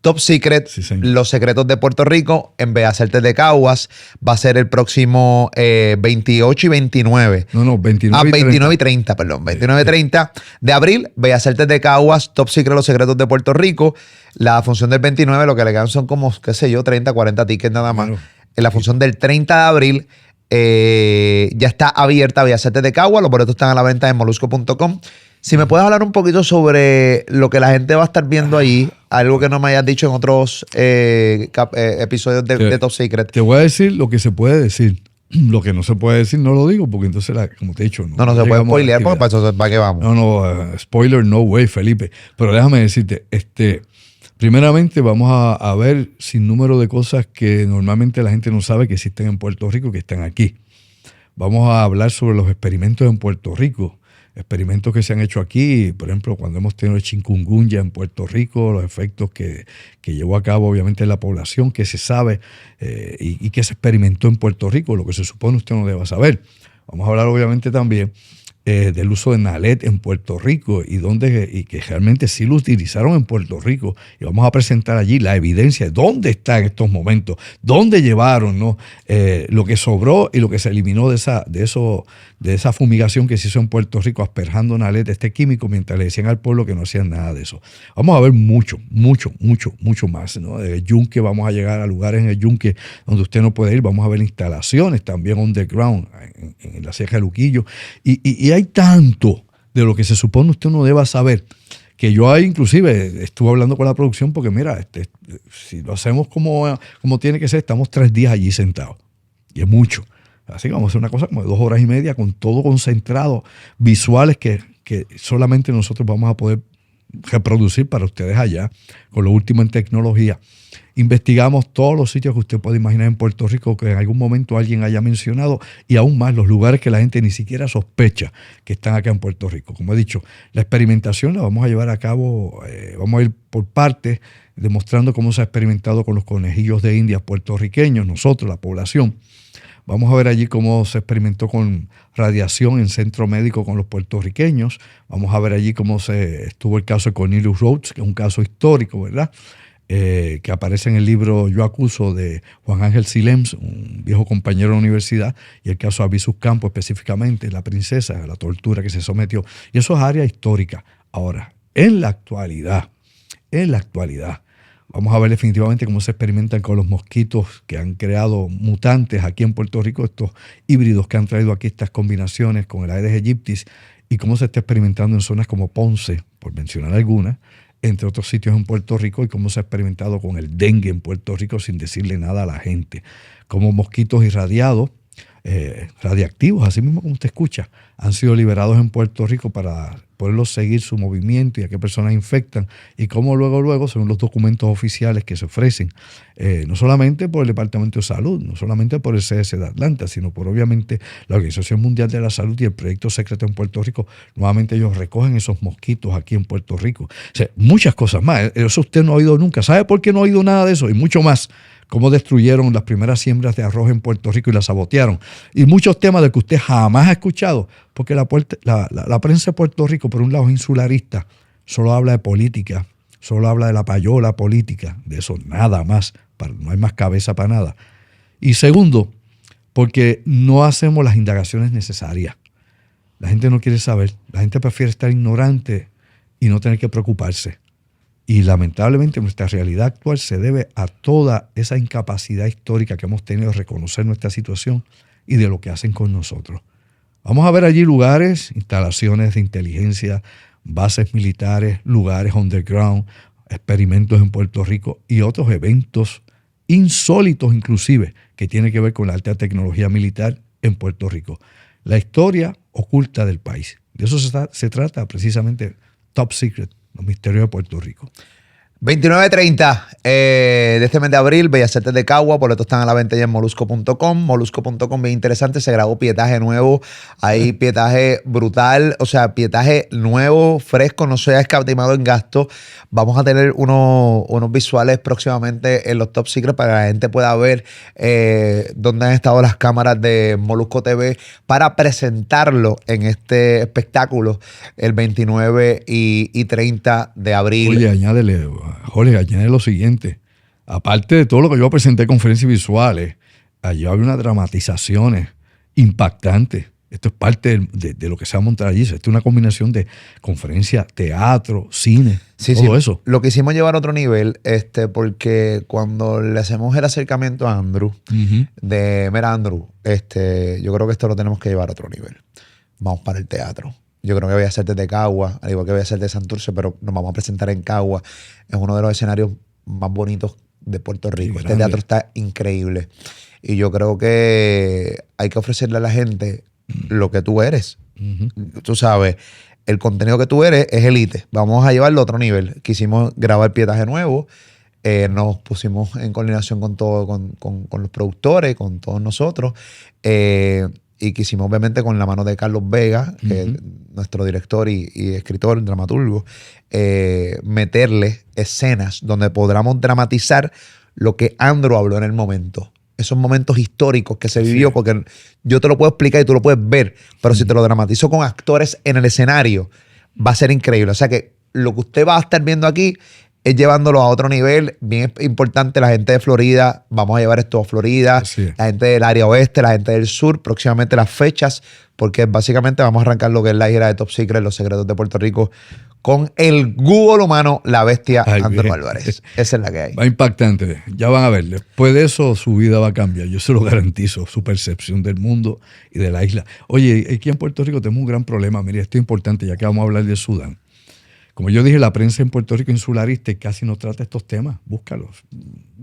Top Secret, Los Secretos de Puerto Rico, en Bellas Artes de Caguas. Va a ser el próximo 28 y 29. 29 y 30, perdón. 29 y 30 de abril, Bellas Artes de Caguas, Top Secret, Los Secretos de Puerto Rico. La función del 29, lo que le quedan son como, qué sé yo, 30, 40 tickets nada más. Claro. En la función del 30 de abril ya está abierta Bellas Artes de Caguas. Los boletos están a la venta en molusco.com. Si me puedes hablar un poquito sobre lo que la gente va a estar viendo ahí, algo que no me hayas dicho en otros episodios de Top Secret. Te voy a decir lo que se puede decir. Lo que no se puede decir no lo digo, porque entonces, como te he dicho... No se puede spoilear, porque para qué vamos. No, spoiler no way, Felipe. Pero déjame decirte, primeramente vamos a ver sin número de cosas que normalmente la gente no sabe que existen en Puerto Rico, que están aquí. Vamos a hablar sobre los experimentos en Puerto Rico. Experimentos que se han hecho aquí, por ejemplo, cuando hemos tenido el chikungunya en Puerto Rico, los efectos que llevó a cabo obviamente en la población, que se sabe y que se experimentó en Puerto Rico, lo que se supone usted no deba saber. Vamos a hablar obviamente también del uso de Nalet en Puerto Rico y que realmente sí lo utilizaron en Puerto Rico. Y vamos a presentar allí la evidencia de dónde está en estos momentos, dónde llevaron, ¿no? Lo que sobró y lo que se eliminó de esa fumigación que se hizo en Puerto Rico, asperjando Nalet, este químico, mientras le decían al pueblo que no hacían nada de eso. Vamos a ver mucho más, ¿no? De Yunque, vamos a llegar a lugares en el Yunque donde usted no puede ir. Vamos a ver instalaciones también underground en la Ceja de Luquillo. Y hay tanto de lo que se supone usted no deba saber, que yo ahí inclusive estuve hablando con la producción porque mira, si lo hacemos como tiene que ser, estamos 3 días allí sentados. Y es mucho. Así que vamos a hacer una cosa como de 2 horas y media con todo concentrado, visuales que solamente nosotros vamos a poder reproducir para ustedes allá, con lo último en tecnología. Investigamos todos los sitios que usted puede imaginar en Puerto Rico que en algún momento alguien haya mencionado, y aún más los lugares que la gente ni siquiera sospecha que están acá en Puerto Rico. Como he dicho, la experimentación la vamos a llevar a cabo, vamos a ir por partes, demostrando cómo se ha experimentado con los conejillos de India puertorriqueños, nosotros, la población. Vamos a ver allí cómo se experimentó con radiación en centro médico con los puertorriqueños. Vamos a ver allí cómo estuvo el caso de Cornelius Rhodes, que es un caso histórico, ¿verdad? Que aparece en el libro Yo Acuso de Juan Ángel Silems, un viejo compañero de la universidad, y el caso de Avisus Campos específicamente, la princesa, la tortura que se sometió. Y eso es área histórica. Ahora, en la actualidad, vamos a ver definitivamente cómo se experimentan con los mosquitos que han creado mutantes aquí en Puerto Rico, estos híbridos que han traído aquí estas combinaciones con el Aedes aegypti y cómo se está experimentando en zonas como Ponce, por mencionar algunas, entre otros sitios en Puerto Rico, y cómo se ha experimentado con el dengue en Puerto Rico sin decirle nada a la gente. Como mosquitos irradiados, radiactivos, así mismo como usted escucha, han sido liberados en Puerto Rico para poderlos seguir su movimiento y a qué personas infectan, y cómo luego, según los documentos oficiales que se ofrecen, no solamente por el Departamento de Salud, no solamente por el CDC de Atlanta, sino por obviamente la Organización Mundial de la Salud y el Proyecto Secreto en Puerto Rico, nuevamente ellos recogen esos mosquitos aquí en Puerto Rico. O sea, muchas cosas más, eso usted no ha oído nunca. ¿Sabe por qué no ha oído nada de eso? Y mucho más. Cómo destruyeron las primeras siembras de arroz en Puerto Rico y las sabotearon. Y muchos temas de que usted jamás ha escuchado, porque la prensa de Puerto Rico, por un lado, es insularista, solo habla de política, solo habla de la payola política, de eso nada más, no hay más cabeza para nada. Y segundo, porque no hacemos las indagaciones necesarias. La gente no quiere saber, la gente prefiere estar ignorante y no tener que preocuparse. Y lamentablemente nuestra realidad actual se debe a toda esa incapacidad histórica que hemos tenido de reconocer nuestra situación y de lo que hacen con nosotros. Vamos a ver allí lugares, instalaciones de inteligencia, bases militares, lugares underground, experimentos en Puerto Rico y otros eventos insólitos inclusive que tienen que ver con la alta tecnología militar en Puerto Rico. La historia oculta del país. De eso se trata precisamente Top Secret, los misterios de Puerto Rico. 29:30 de este mes de abril, Bellas Artes de Cagua, boletos están a la venta ya en molusco.com. Molusco.com, bien interesante, se grabó pietaje nuevo, hay pietaje brutal, o sea, pietaje nuevo, fresco, no se ha escatimado en gasto. Vamos a tener unos visuales próximamente en los Top Secret para que la gente pueda ver dónde han estado las cámaras de Molusco TV para presentarlo en este espectáculo el 29 y 30 de abril. Oye, añádele, Jorge, añade lo siguiente. Aparte de todo lo que yo presenté en conferencias visuales, allí había unas dramatizaciones impactantes. Esto es parte de lo que se va a montar allí. Esto es una combinación de conferencia, teatro, cine, todo eso. Lo quisimos llevar a otro nivel, porque cuando le hacemos el acercamiento a Andrew, mira, Andrew, yo creo que esto lo tenemos que llevar a otro nivel. Vamos para el teatro. Yo creo que voy a hacer desde Cagua, al igual que voy a hacer de Santurce, pero nos vamos a presentar en Cagua. Es uno de los escenarios más bonitos de Puerto Rico. Este teatro está increíble. Y yo creo que hay que ofrecerle a la gente lo que tú eres. Tú sabes, el contenido que tú eres es elite. Vamos a llevarlo a otro nivel. Quisimos grabar pietaje nuevo. Nos pusimos en coordinación con los productores, con todos nosotros. Y quisimos, obviamente, con la mano de Carlos Vega, que es nuestro director y escritor, dramaturgo, meterle escenas donde podamos dramatizar lo que Andrew habló en el momento. Esos momentos históricos que se vivió, porque yo te lo puedo explicar y tú lo puedes ver, pero si te lo dramatizo con actores en el escenario, va a ser increíble. O sea que lo que usted va a estar viendo aquí es llevándolo a otro nivel. Bien importante, la gente de Florida, vamos a llevar esto a Florida, la gente del área oeste, la gente del sur, próximamente las fechas, porque básicamente vamos a arrancar lo que es la gira de Top Secret, Los Secretos de Puerto Rico, con el Google humano, la bestia Andrew Álvarez. Esa es la que hay. Va impactante. Ya van a ver. Después de eso, su vida va a cambiar. Yo se lo garantizo. Su percepción del mundo y de la isla. Oye, aquí en Puerto Rico tenemos un gran problema. Mire, esto es importante, ya que vamos a hablar de Sudán. Como yo dije, la prensa en Puerto Rico insularista casi no trata estos temas. Búscalos.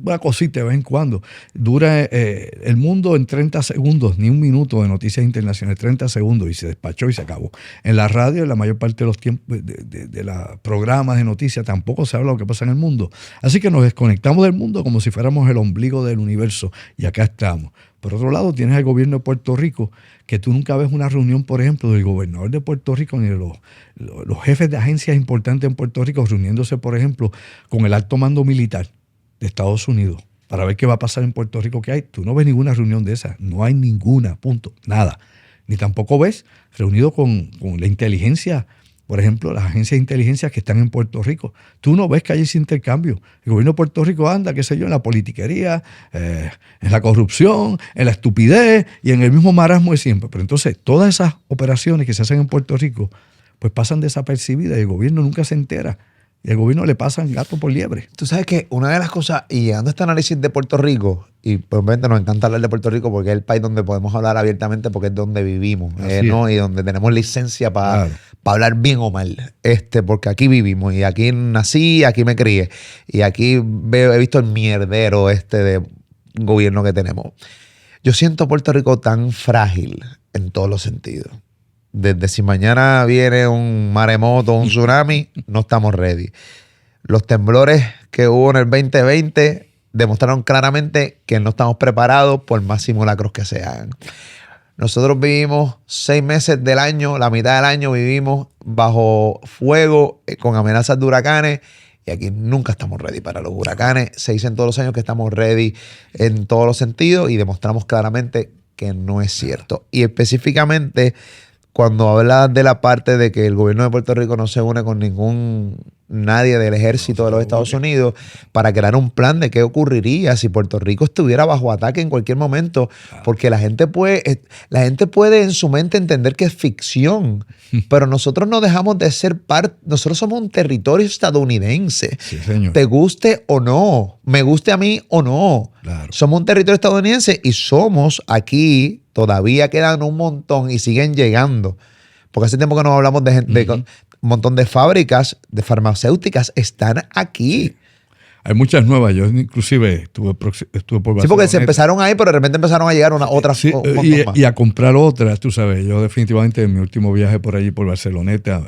Una cosita de vez en cuando. Dura el mundo en 30 segundos, ni un minuto de noticias internacionales, 30 segundos y se despachó y se acabó. En la radio, en la mayor parte de los tiempos de los programas de noticias, tampoco se habla de lo que pasa en el mundo. Así que nos desconectamos del mundo como si fuéramos el ombligo del universo y acá estamos. Por otro lado, tienes el gobierno de Puerto Rico, que tú nunca ves una reunión, por ejemplo, del gobernador de Puerto Rico ni de los jefes de agencias importantes en Puerto Rico reuniéndose, por ejemplo, con el alto mando militar de Estados Unidos para ver qué va a pasar en Puerto Rico. ¿Qué hay? Tú no ves ninguna reunión de esas. No hay ninguna, punto. Nada. Ni tampoco ves reunido con la inteligencia, por ejemplo, las agencias de inteligencia que están en Puerto Rico. Tú no ves que hay ese intercambio. El gobierno de Puerto Rico anda, qué sé yo, en la politiquería, en la corrupción, en la estupidez y en el mismo marasmo de siempre. Pero entonces, todas esas operaciones que se hacen en Puerto Rico, pues pasan desapercibidas y el gobierno nunca se entera Y al gobierno le pasan gato por liebre. Tú sabes que una de las cosas, y llegando a este análisis de Puerto Rico, y pues obviamente nos encanta hablar de Puerto Rico porque es el país donde podemos hablar abiertamente porque es donde vivimos, ¿no? Y donde tenemos licencia para hablar bien o mal, porque aquí vivimos y aquí nací, aquí me crié y aquí he visto el mierdero de gobierno que tenemos. Yo siento a Puerto Rico tan frágil en todos los sentidos. Desde si mañana viene un maremoto, un tsunami, no estamos ready. Los temblores que hubo en el 2020 demostraron claramente que no estamos preparados por más simulacros que se hagan. Nosotros vivimos 6 meses del año, la mitad del año vivimos bajo fuego, con amenazas de huracanes, y aquí nunca estamos ready para los huracanes. Se dicen todos los años que estamos ready en todos los sentidos y demostramos claramente que no es cierto. Y específicamente, cuando hablas de la parte de que el gobierno de Puerto Rico no se une con nadie del ejército de los Estados Unidos para crear un plan de qué ocurriría si Puerto Rico estuviera bajo ataque en cualquier momento, porque la gente puede en su mente entender que es ficción, pero nosotros no dejamos de ser parte, nosotros somos un territorio estadounidense, sí, señor. Te guste o no, me guste a mí o no, claro. Somos un territorio estadounidense y somos aquí, todavía quedan un montón y siguen llegando, porque hace tiempo que no hablamos de gente, un montón de fábricas, de farmacéuticas están aquí. Sí. Hay muchas nuevas. Yo inclusive estuve por Barcelona. Sí, porque se empezaron ahí, pero de repente empezaron a llegar otras. Sí, y a comprar otras, tú sabes. Yo definitivamente en mi último viaje por allí, por Barceloneta,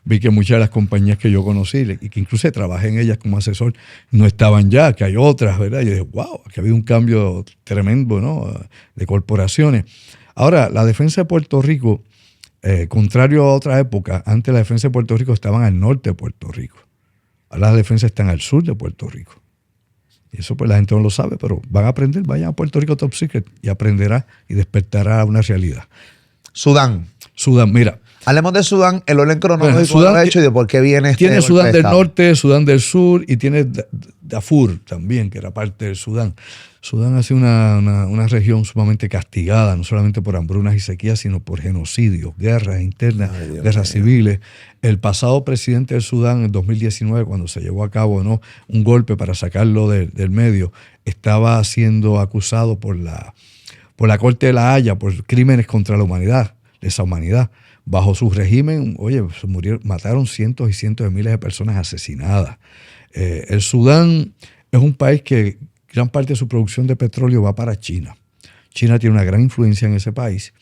vi que muchas de las compañías que yo conocí y que incluso trabajé en ellas como asesor, no estaban ya, que hay otras, ¿verdad? Y yo dije, wow, que había un cambio tremendo, ¿no? De corporaciones. Ahora, la defensa de Puerto Rico, contrario a otra época, antes la defensa de Puerto Rico estaban al norte de Puerto Rico. Ahora las defensas están al sur de Puerto Rico. Y eso pues la gente no lo sabe, pero van a aprender. Vayan a Puerto Rico Top Secret y aprenderá y despertará una realidad. Sudán, mira. Hablemos de Sudán, el orden cronológico lo ha hecho y de por qué viene Tiene Sudán del norte, Sudán del sur y tiene Darfur también, que era parte del Sudán. Sudán ha sido una región sumamente castigada, no solamente por hambrunas y sequías, sino por genocidios, guerras internas, guerras civiles. El pasado presidente del Sudán, en 2019, cuando se llevó a cabo, ¿no?, un golpe para sacarlo del medio, estaba siendo acusado por la Corte de la Haya por crímenes contra la humanidad, lesa humanidad. Bajo su régimen, mataron cientos y cientos de miles de personas asesinadas. El Sudán es un país que gran parte de su producción de petróleo va para China. China tiene una gran influencia en ese país.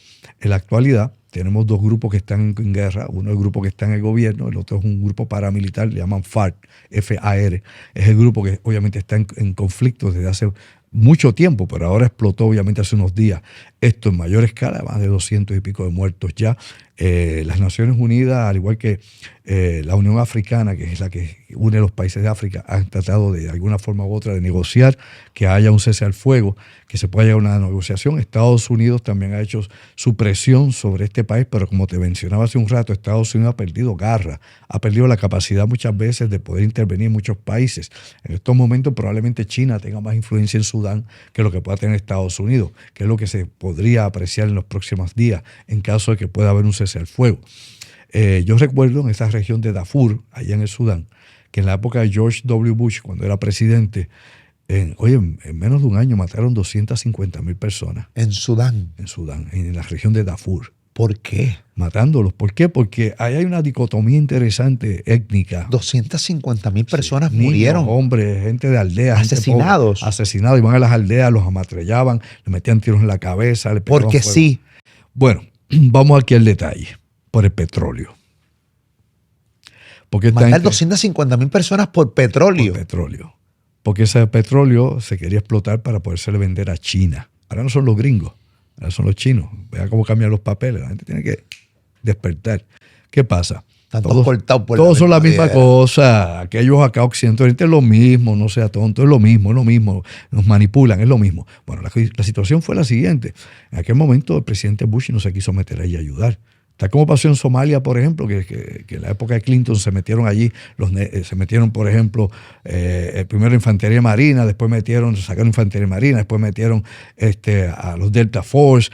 En la actualidad tenemos dos grupos que están en guerra. Uno es el grupo que está en el gobierno, el otro es un grupo paramilitar, le llaman FARC, F-A-R. Es el grupo que obviamente está en conflicto desde hace mucho tiempo, pero ahora explotó obviamente hace unos días. Esto en mayor escala, más de 200 y pico de muertos ya. Las Naciones Unidas, al igual que la Unión Africana, que es la que une los países de África, han tratado de alguna forma u otra de negociar que haya un cese al fuego, que se pueda llegar a una negociación. Estados Unidos también ha hecho su presión sobre este país, pero como te mencionaba hace un rato, Estados Unidos ha perdido garra, ha perdido la capacidad muchas veces de poder intervenir en muchos países. En estos momentos probablemente China tenga más influencia en Sudán que lo que pueda tener Estados Unidos, que es lo que se podría apreciar en los próximos días en caso de que pueda haber un cese al fuego. Yo recuerdo en esa región de Darfur, allá en el Sudán, que en la época de George W. Bush, cuando era presidente, en menos de un año mataron 250,000 personas. ¿En Sudán? En Sudán, en la región de Darfur. ¿Por qué? Matándolos. ¿Por qué? Porque ahí hay una dicotomía interesante étnica. 250,000 personas murieron. Niños, hombres, gente de aldeas. Asesinados. Pobre, asesinados. Iban a las aldeas, los amatrellaban, le metían tiros en la cabeza. Le pegaban porque fuego. sí. Bueno, vamos aquí al detalle. Por el petróleo. Porque matar 250,000 personas por petróleo. Por petróleo. Porque ese petróleo se quería explotar para podérsele vender a China. Ahora no son los gringos, ahora son los chinos. Vea cómo cambian los papeles. La gente tiene que despertar. ¿Qué pasa? Todos son la misma cosa. Aquellos acá Occidente Oriente es lo mismo, no sea tonto, es lo mismo. Nos manipulan, es lo mismo. Bueno, la situación fue la siguiente. En aquel momento el presidente Bush no se quiso meter ahí a ayudar. Tal como pasó en Somalia, por ejemplo, que en la época de Clinton se metieron allí, se metieron, por ejemplo, primero Infantería Marina, después sacaron Infantería Marina, después metieron a los Delta Force,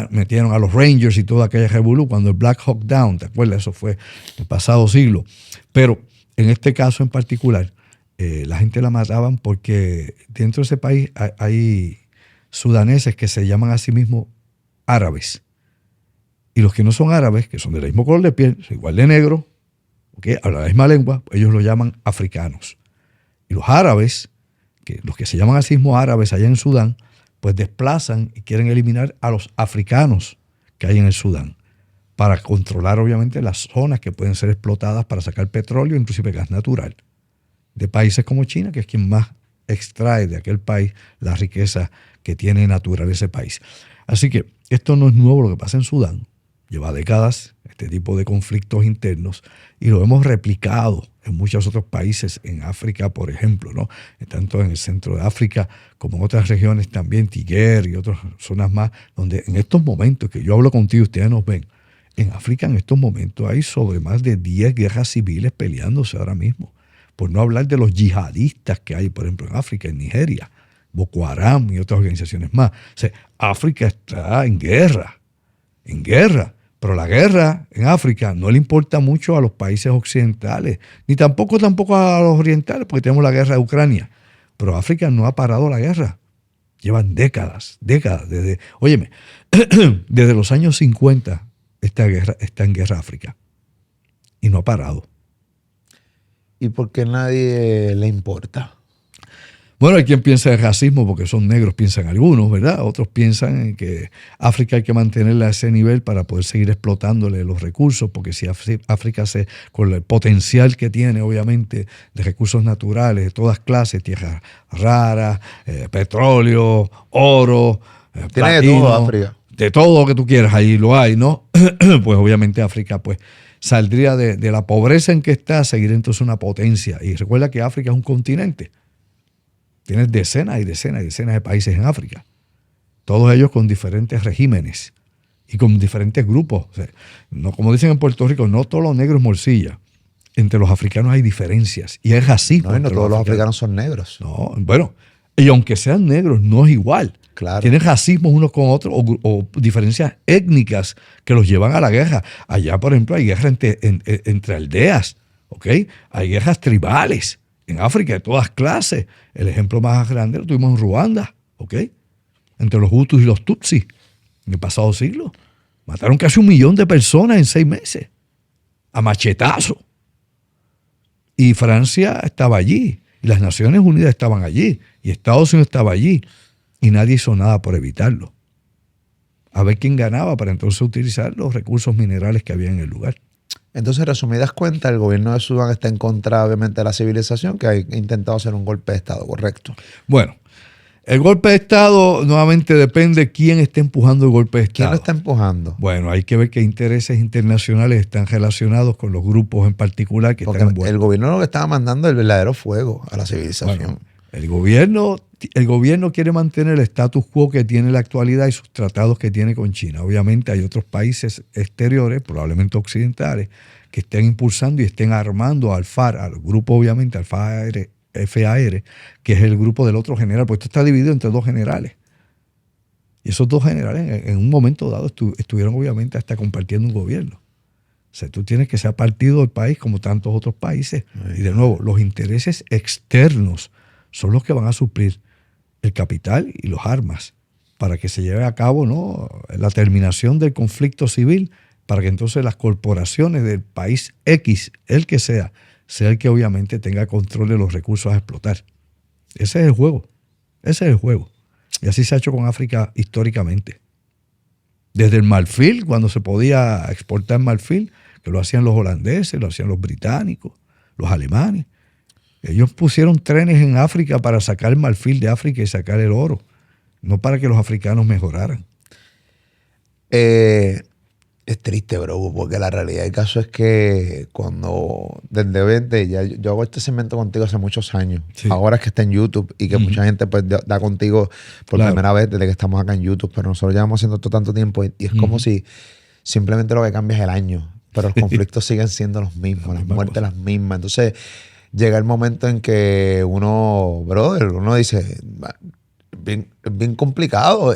metieron a los Rangers y toda aquella revolú, cuando el Black Hawk Down, ¿te acuerdas? Eso fue el pasado siglo. Pero en este caso en particular, la gente la mataban porque dentro de ese país hay sudaneses que se llaman a sí mismos árabes. Y los que no son árabes, que son del mismo color de piel, son igual de negro, ¿okay? Hablan la misma lengua, ellos lo llaman africanos. Y los árabes, los que se llaman a sí mismos árabes allá en Sudán, pues desplazan y quieren eliminar a los africanos que hay en el Sudán para controlar obviamente las zonas que pueden ser explotadas para sacar petróleo, inclusive gas natural, de países como China, que es quien más extrae de aquel país la riqueza que tiene natural ese país. Así que esto no es nuevo lo que pasa en Sudán. Lleva décadas este tipo de conflictos internos y lo hemos replicado en muchos otros países, en África, por ejemplo, ¿no? Tanto en el centro de África como en otras regiones también, Tíger y otras zonas más, donde en estos momentos que yo hablo contigo, ustedes nos ven, en África en estos momentos hay sobre más de 10 guerras civiles peleándose ahora mismo. Por no hablar de los yihadistas que hay, por ejemplo, en África, en Nigeria, Boko Haram y otras organizaciones más. O sea, África está en guerra. Pero la guerra en África no le importa mucho a los países occidentales, ni tampoco a los orientales, porque tenemos la guerra de Ucrania. Pero África no ha parado la guerra. Llevan décadas, desde los años 50 esta guerra está en guerra África. Y no ha parado. ¿Y por qué nadie le importa? Bueno, hay quien piensa en racismo porque son negros, piensan algunos, ¿verdad? Otros piensan en que África hay que mantenerla a ese nivel para poder seguir explotándole los recursos, porque si África con el potencial que tiene, obviamente, de recursos naturales de todas clases, tierras raras, petróleo, oro, tiene platino, de todo África. De todo lo que tú quieras, ahí lo hay, ¿no? Pues obviamente África, pues, saldría de la pobreza en que está a seguir entonces una potencia. Y recuerda que África es un continente. Tienes decenas y decenas y decenas de países en África, todos ellos con diferentes regímenes y con diferentes grupos. O sea, no, como dicen en Puerto Rico, no todos los negros morcilla. Entre los africanos hay diferencias y hay racismo. No todos los africanos son negros. No, bueno, y aunque sean negros, no es igual. Claro. Tienen racismo unos con otros o diferencias étnicas que los llevan a la guerra. Allá, por ejemplo, hay guerra entre aldeas, ¿ok? Hay guerras tribales. En África de todas clases. El ejemplo más grande lo tuvimos en Ruanda, ¿ok? Entre los Hutus y los Tutsis en el pasado siglo. Mataron casi 1 millón de personas en 6 meses. A machetazo. Y Francia estaba allí. Y las Naciones Unidas estaban allí. Y Estados Unidos estaba allí. Y nadie hizo nada por evitarlo. A ver quién ganaba para entonces utilizar los recursos minerales que había en el lugar. Entonces, resumidas cuentas, el gobierno de Sudán está en contra, obviamente, de la civilización, que ha intentado hacer un golpe de Estado, ¿correcto? Bueno, el golpe de Estado nuevamente depende de quién esté empujando el golpe de Estado. ¿Quién lo está empujando? Bueno, hay que ver qué intereses internacionales están relacionados con los grupos en particular que están envueltos. El gobierno lo que estaba mandando es el verdadero fuego a la civilización. Bueno, el gobierno quiere mantener el status quo que tiene en la actualidad y sus tratados que tiene con China. Obviamente hay otros países exteriores, probablemente occidentales, que estén impulsando y estén armando al FAR, al grupo obviamente, al FAR, que es el grupo del otro general, porque esto está dividido entre 2 generales. Y esos 2 generales en un momento dado estuvieron obviamente hasta compartiendo un gobierno. O sea, tú tienes que ser partido del país como tantos otros países. Y de nuevo, los intereses externos son los que van a suplir el capital y los armas para que se lleve a cabo, ¿no?, la terminación del conflicto civil, para que entonces las corporaciones del país X, el que sea el que obviamente tenga control de los recursos a explotar. Ese es el juego. Y así se ha hecho con África históricamente. Desde el marfil, cuando se podía exportar marfil, que lo hacían los holandeses, lo hacían los británicos, los alemanes. Ellos pusieron trenes en África para sacar el marfil de África y sacar el oro, no para que los africanos mejoraran. Es triste, bro, porque la realidad del caso es que yo hago este segmento contigo hace muchos años. Sí. Ahora es que está en YouTube y que mucha gente pues da contigo por primera vez desde que estamos acá en YouTube, pero nosotros llevamos haciendo esto tanto tiempo y es como si simplemente lo que cambia es el año, pero los conflictos siguen siendo los mismos, las muertes las mismas. Entonces llega el momento en que uno dice, es bien complicado.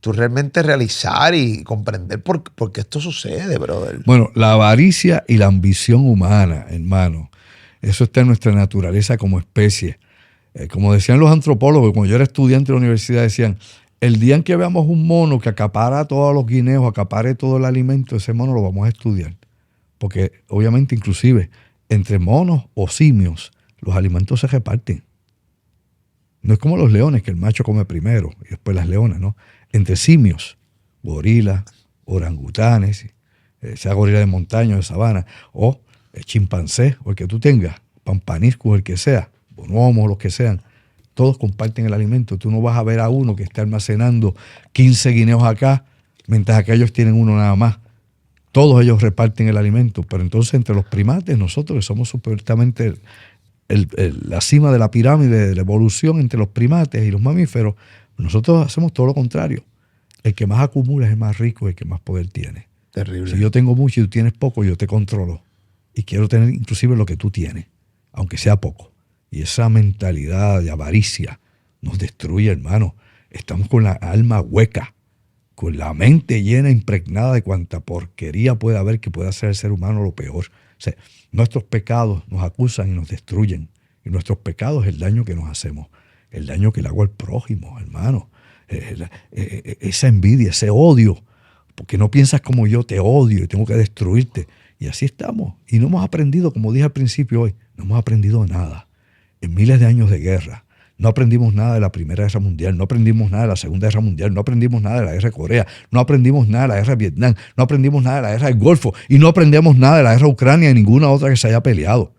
tú realmente realizar y comprender por qué esto sucede, brother. Bueno, la avaricia y la ambición humana, hermano, eso está en nuestra naturaleza como especie. Como decían los antropólogos, cuando yo era estudiante de la universidad, decían, el día en que veamos un mono que acapara todos los guineos, acapare todo el alimento, ese mono lo vamos a estudiar. Porque obviamente inclusive entre monos o simios los alimentos se reparten. No es como los leones, que el macho come primero y después las leonas, ¿no? Entre simios, gorilas, orangutanes, sea gorila de montaña o de sabana, o chimpancé, o el que tú tengas, pampaniscus, el que sea, bonobos, los que sean, todos comparten el alimento. Tú no vas a ver a uno que está almacenando 15 guineos acá, mientras aquellos tienen uno nada más. Todos ellos reparten el alimento, pero entonces entre los primates, nosotros que somos supuestamente la cima de la pirámide de la evolución entre los primates y los mamíferos, nosotros hacemos todo lo contrario. El que más acumula es el más rico y el que más poder tiene. Terrible. Si yo tengo mucho y tú tienes poco, yo te controlo. Y quiero tener inclusive lo que tú tienes, aunque sea poco. Y esa mentalidad de avaricia nos destruye, hermano. Estamos con la alma hueca, con la mente llena, impregnada de cuanta porquería puede haber que pueda hacer el ser humano lo peor. O sea, nuestros pecados nos acusan y nos destruyen. Y nuestros pecados es el daño que nos hacemos, el daño que le hago al prójimo, hermano. Esa envidia, ese odio, porque no piensas como yo, te odio y tengo que destruirte. Y así estamos. Y no hemos aprendido, como dije al principio hoy, no hemos aprendido nada. En miles de años de guerra, no aprendimos nada de la Primera Guerra Mundial, no aprendimos nada de la Segunda Guerra Mundial, no aprendimos nada de la Guerra de Corea, no aprendimos nada de la Guerra de Vietnam, no aprendimos nada de la Guerra del Golfo y no aprendemos nada de la Guerra de Ucrania ni ninguna otra que se haya peleado.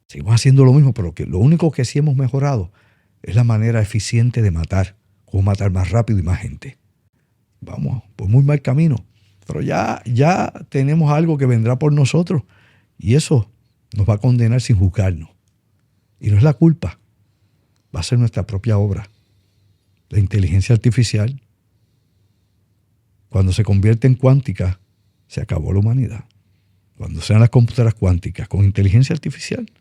Seguimos haciendo lo mismo, pero lo único que sí hemos mejorado es la manera eficiente de matar, cómo matar más rápido y más gente. Vamos, pues muy mal camino, pero ya tenemos algo que vendrá por nosotros y eso nos va a condenar sin juzgarnos. Y no es la culpa, va a ser nuestra propia obra. La inteligencia artificial, cuando se convierte en cuántica, se acabó la humanidad. Cuando sean las computadoras cuánticas con inteligencia artificial,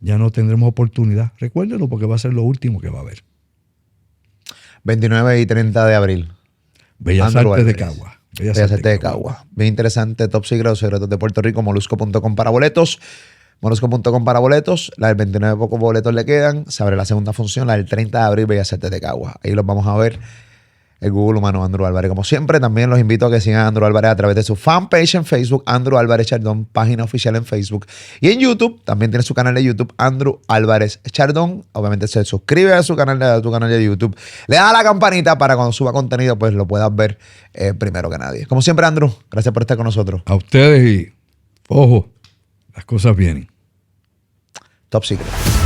ya no tendremos oportunidad. Recuérdenlo porque va a ser lo último que va a haber. 29 y 30 de abril. Bellas Artes de Cagua. Bellas Artes de Cagua. Bien interesante, Top Secret, los secretos de Puerto Rico, molusco.com para boletos. Molusco.com para boletos. La del 29 pocos boletos le quedan. Se abre la segunda función, la del 30 de abril, Bellas Artes de Cagua. Ahí los vamos a ver. El Google humano Andrew Álvarez. Como siempre, también los invito a que sigan a Andrew Álvarez a través de su fanpage en Facebook, Andrew Álvarez Chardón, página oficial en Facebook. Y en YouTube, también tiene su canal de YouTube, Andrew Álvarez Chardón. Obviamente se suscribe a tu canal de YouTube. Le da a la campanita para cuando suba contenido, pues lo puedas ver primero que nadie. Como siempre, Andrew, gracias por estar con nosotros. A ustedes y, ojo, las cosas vienen. Top Secret.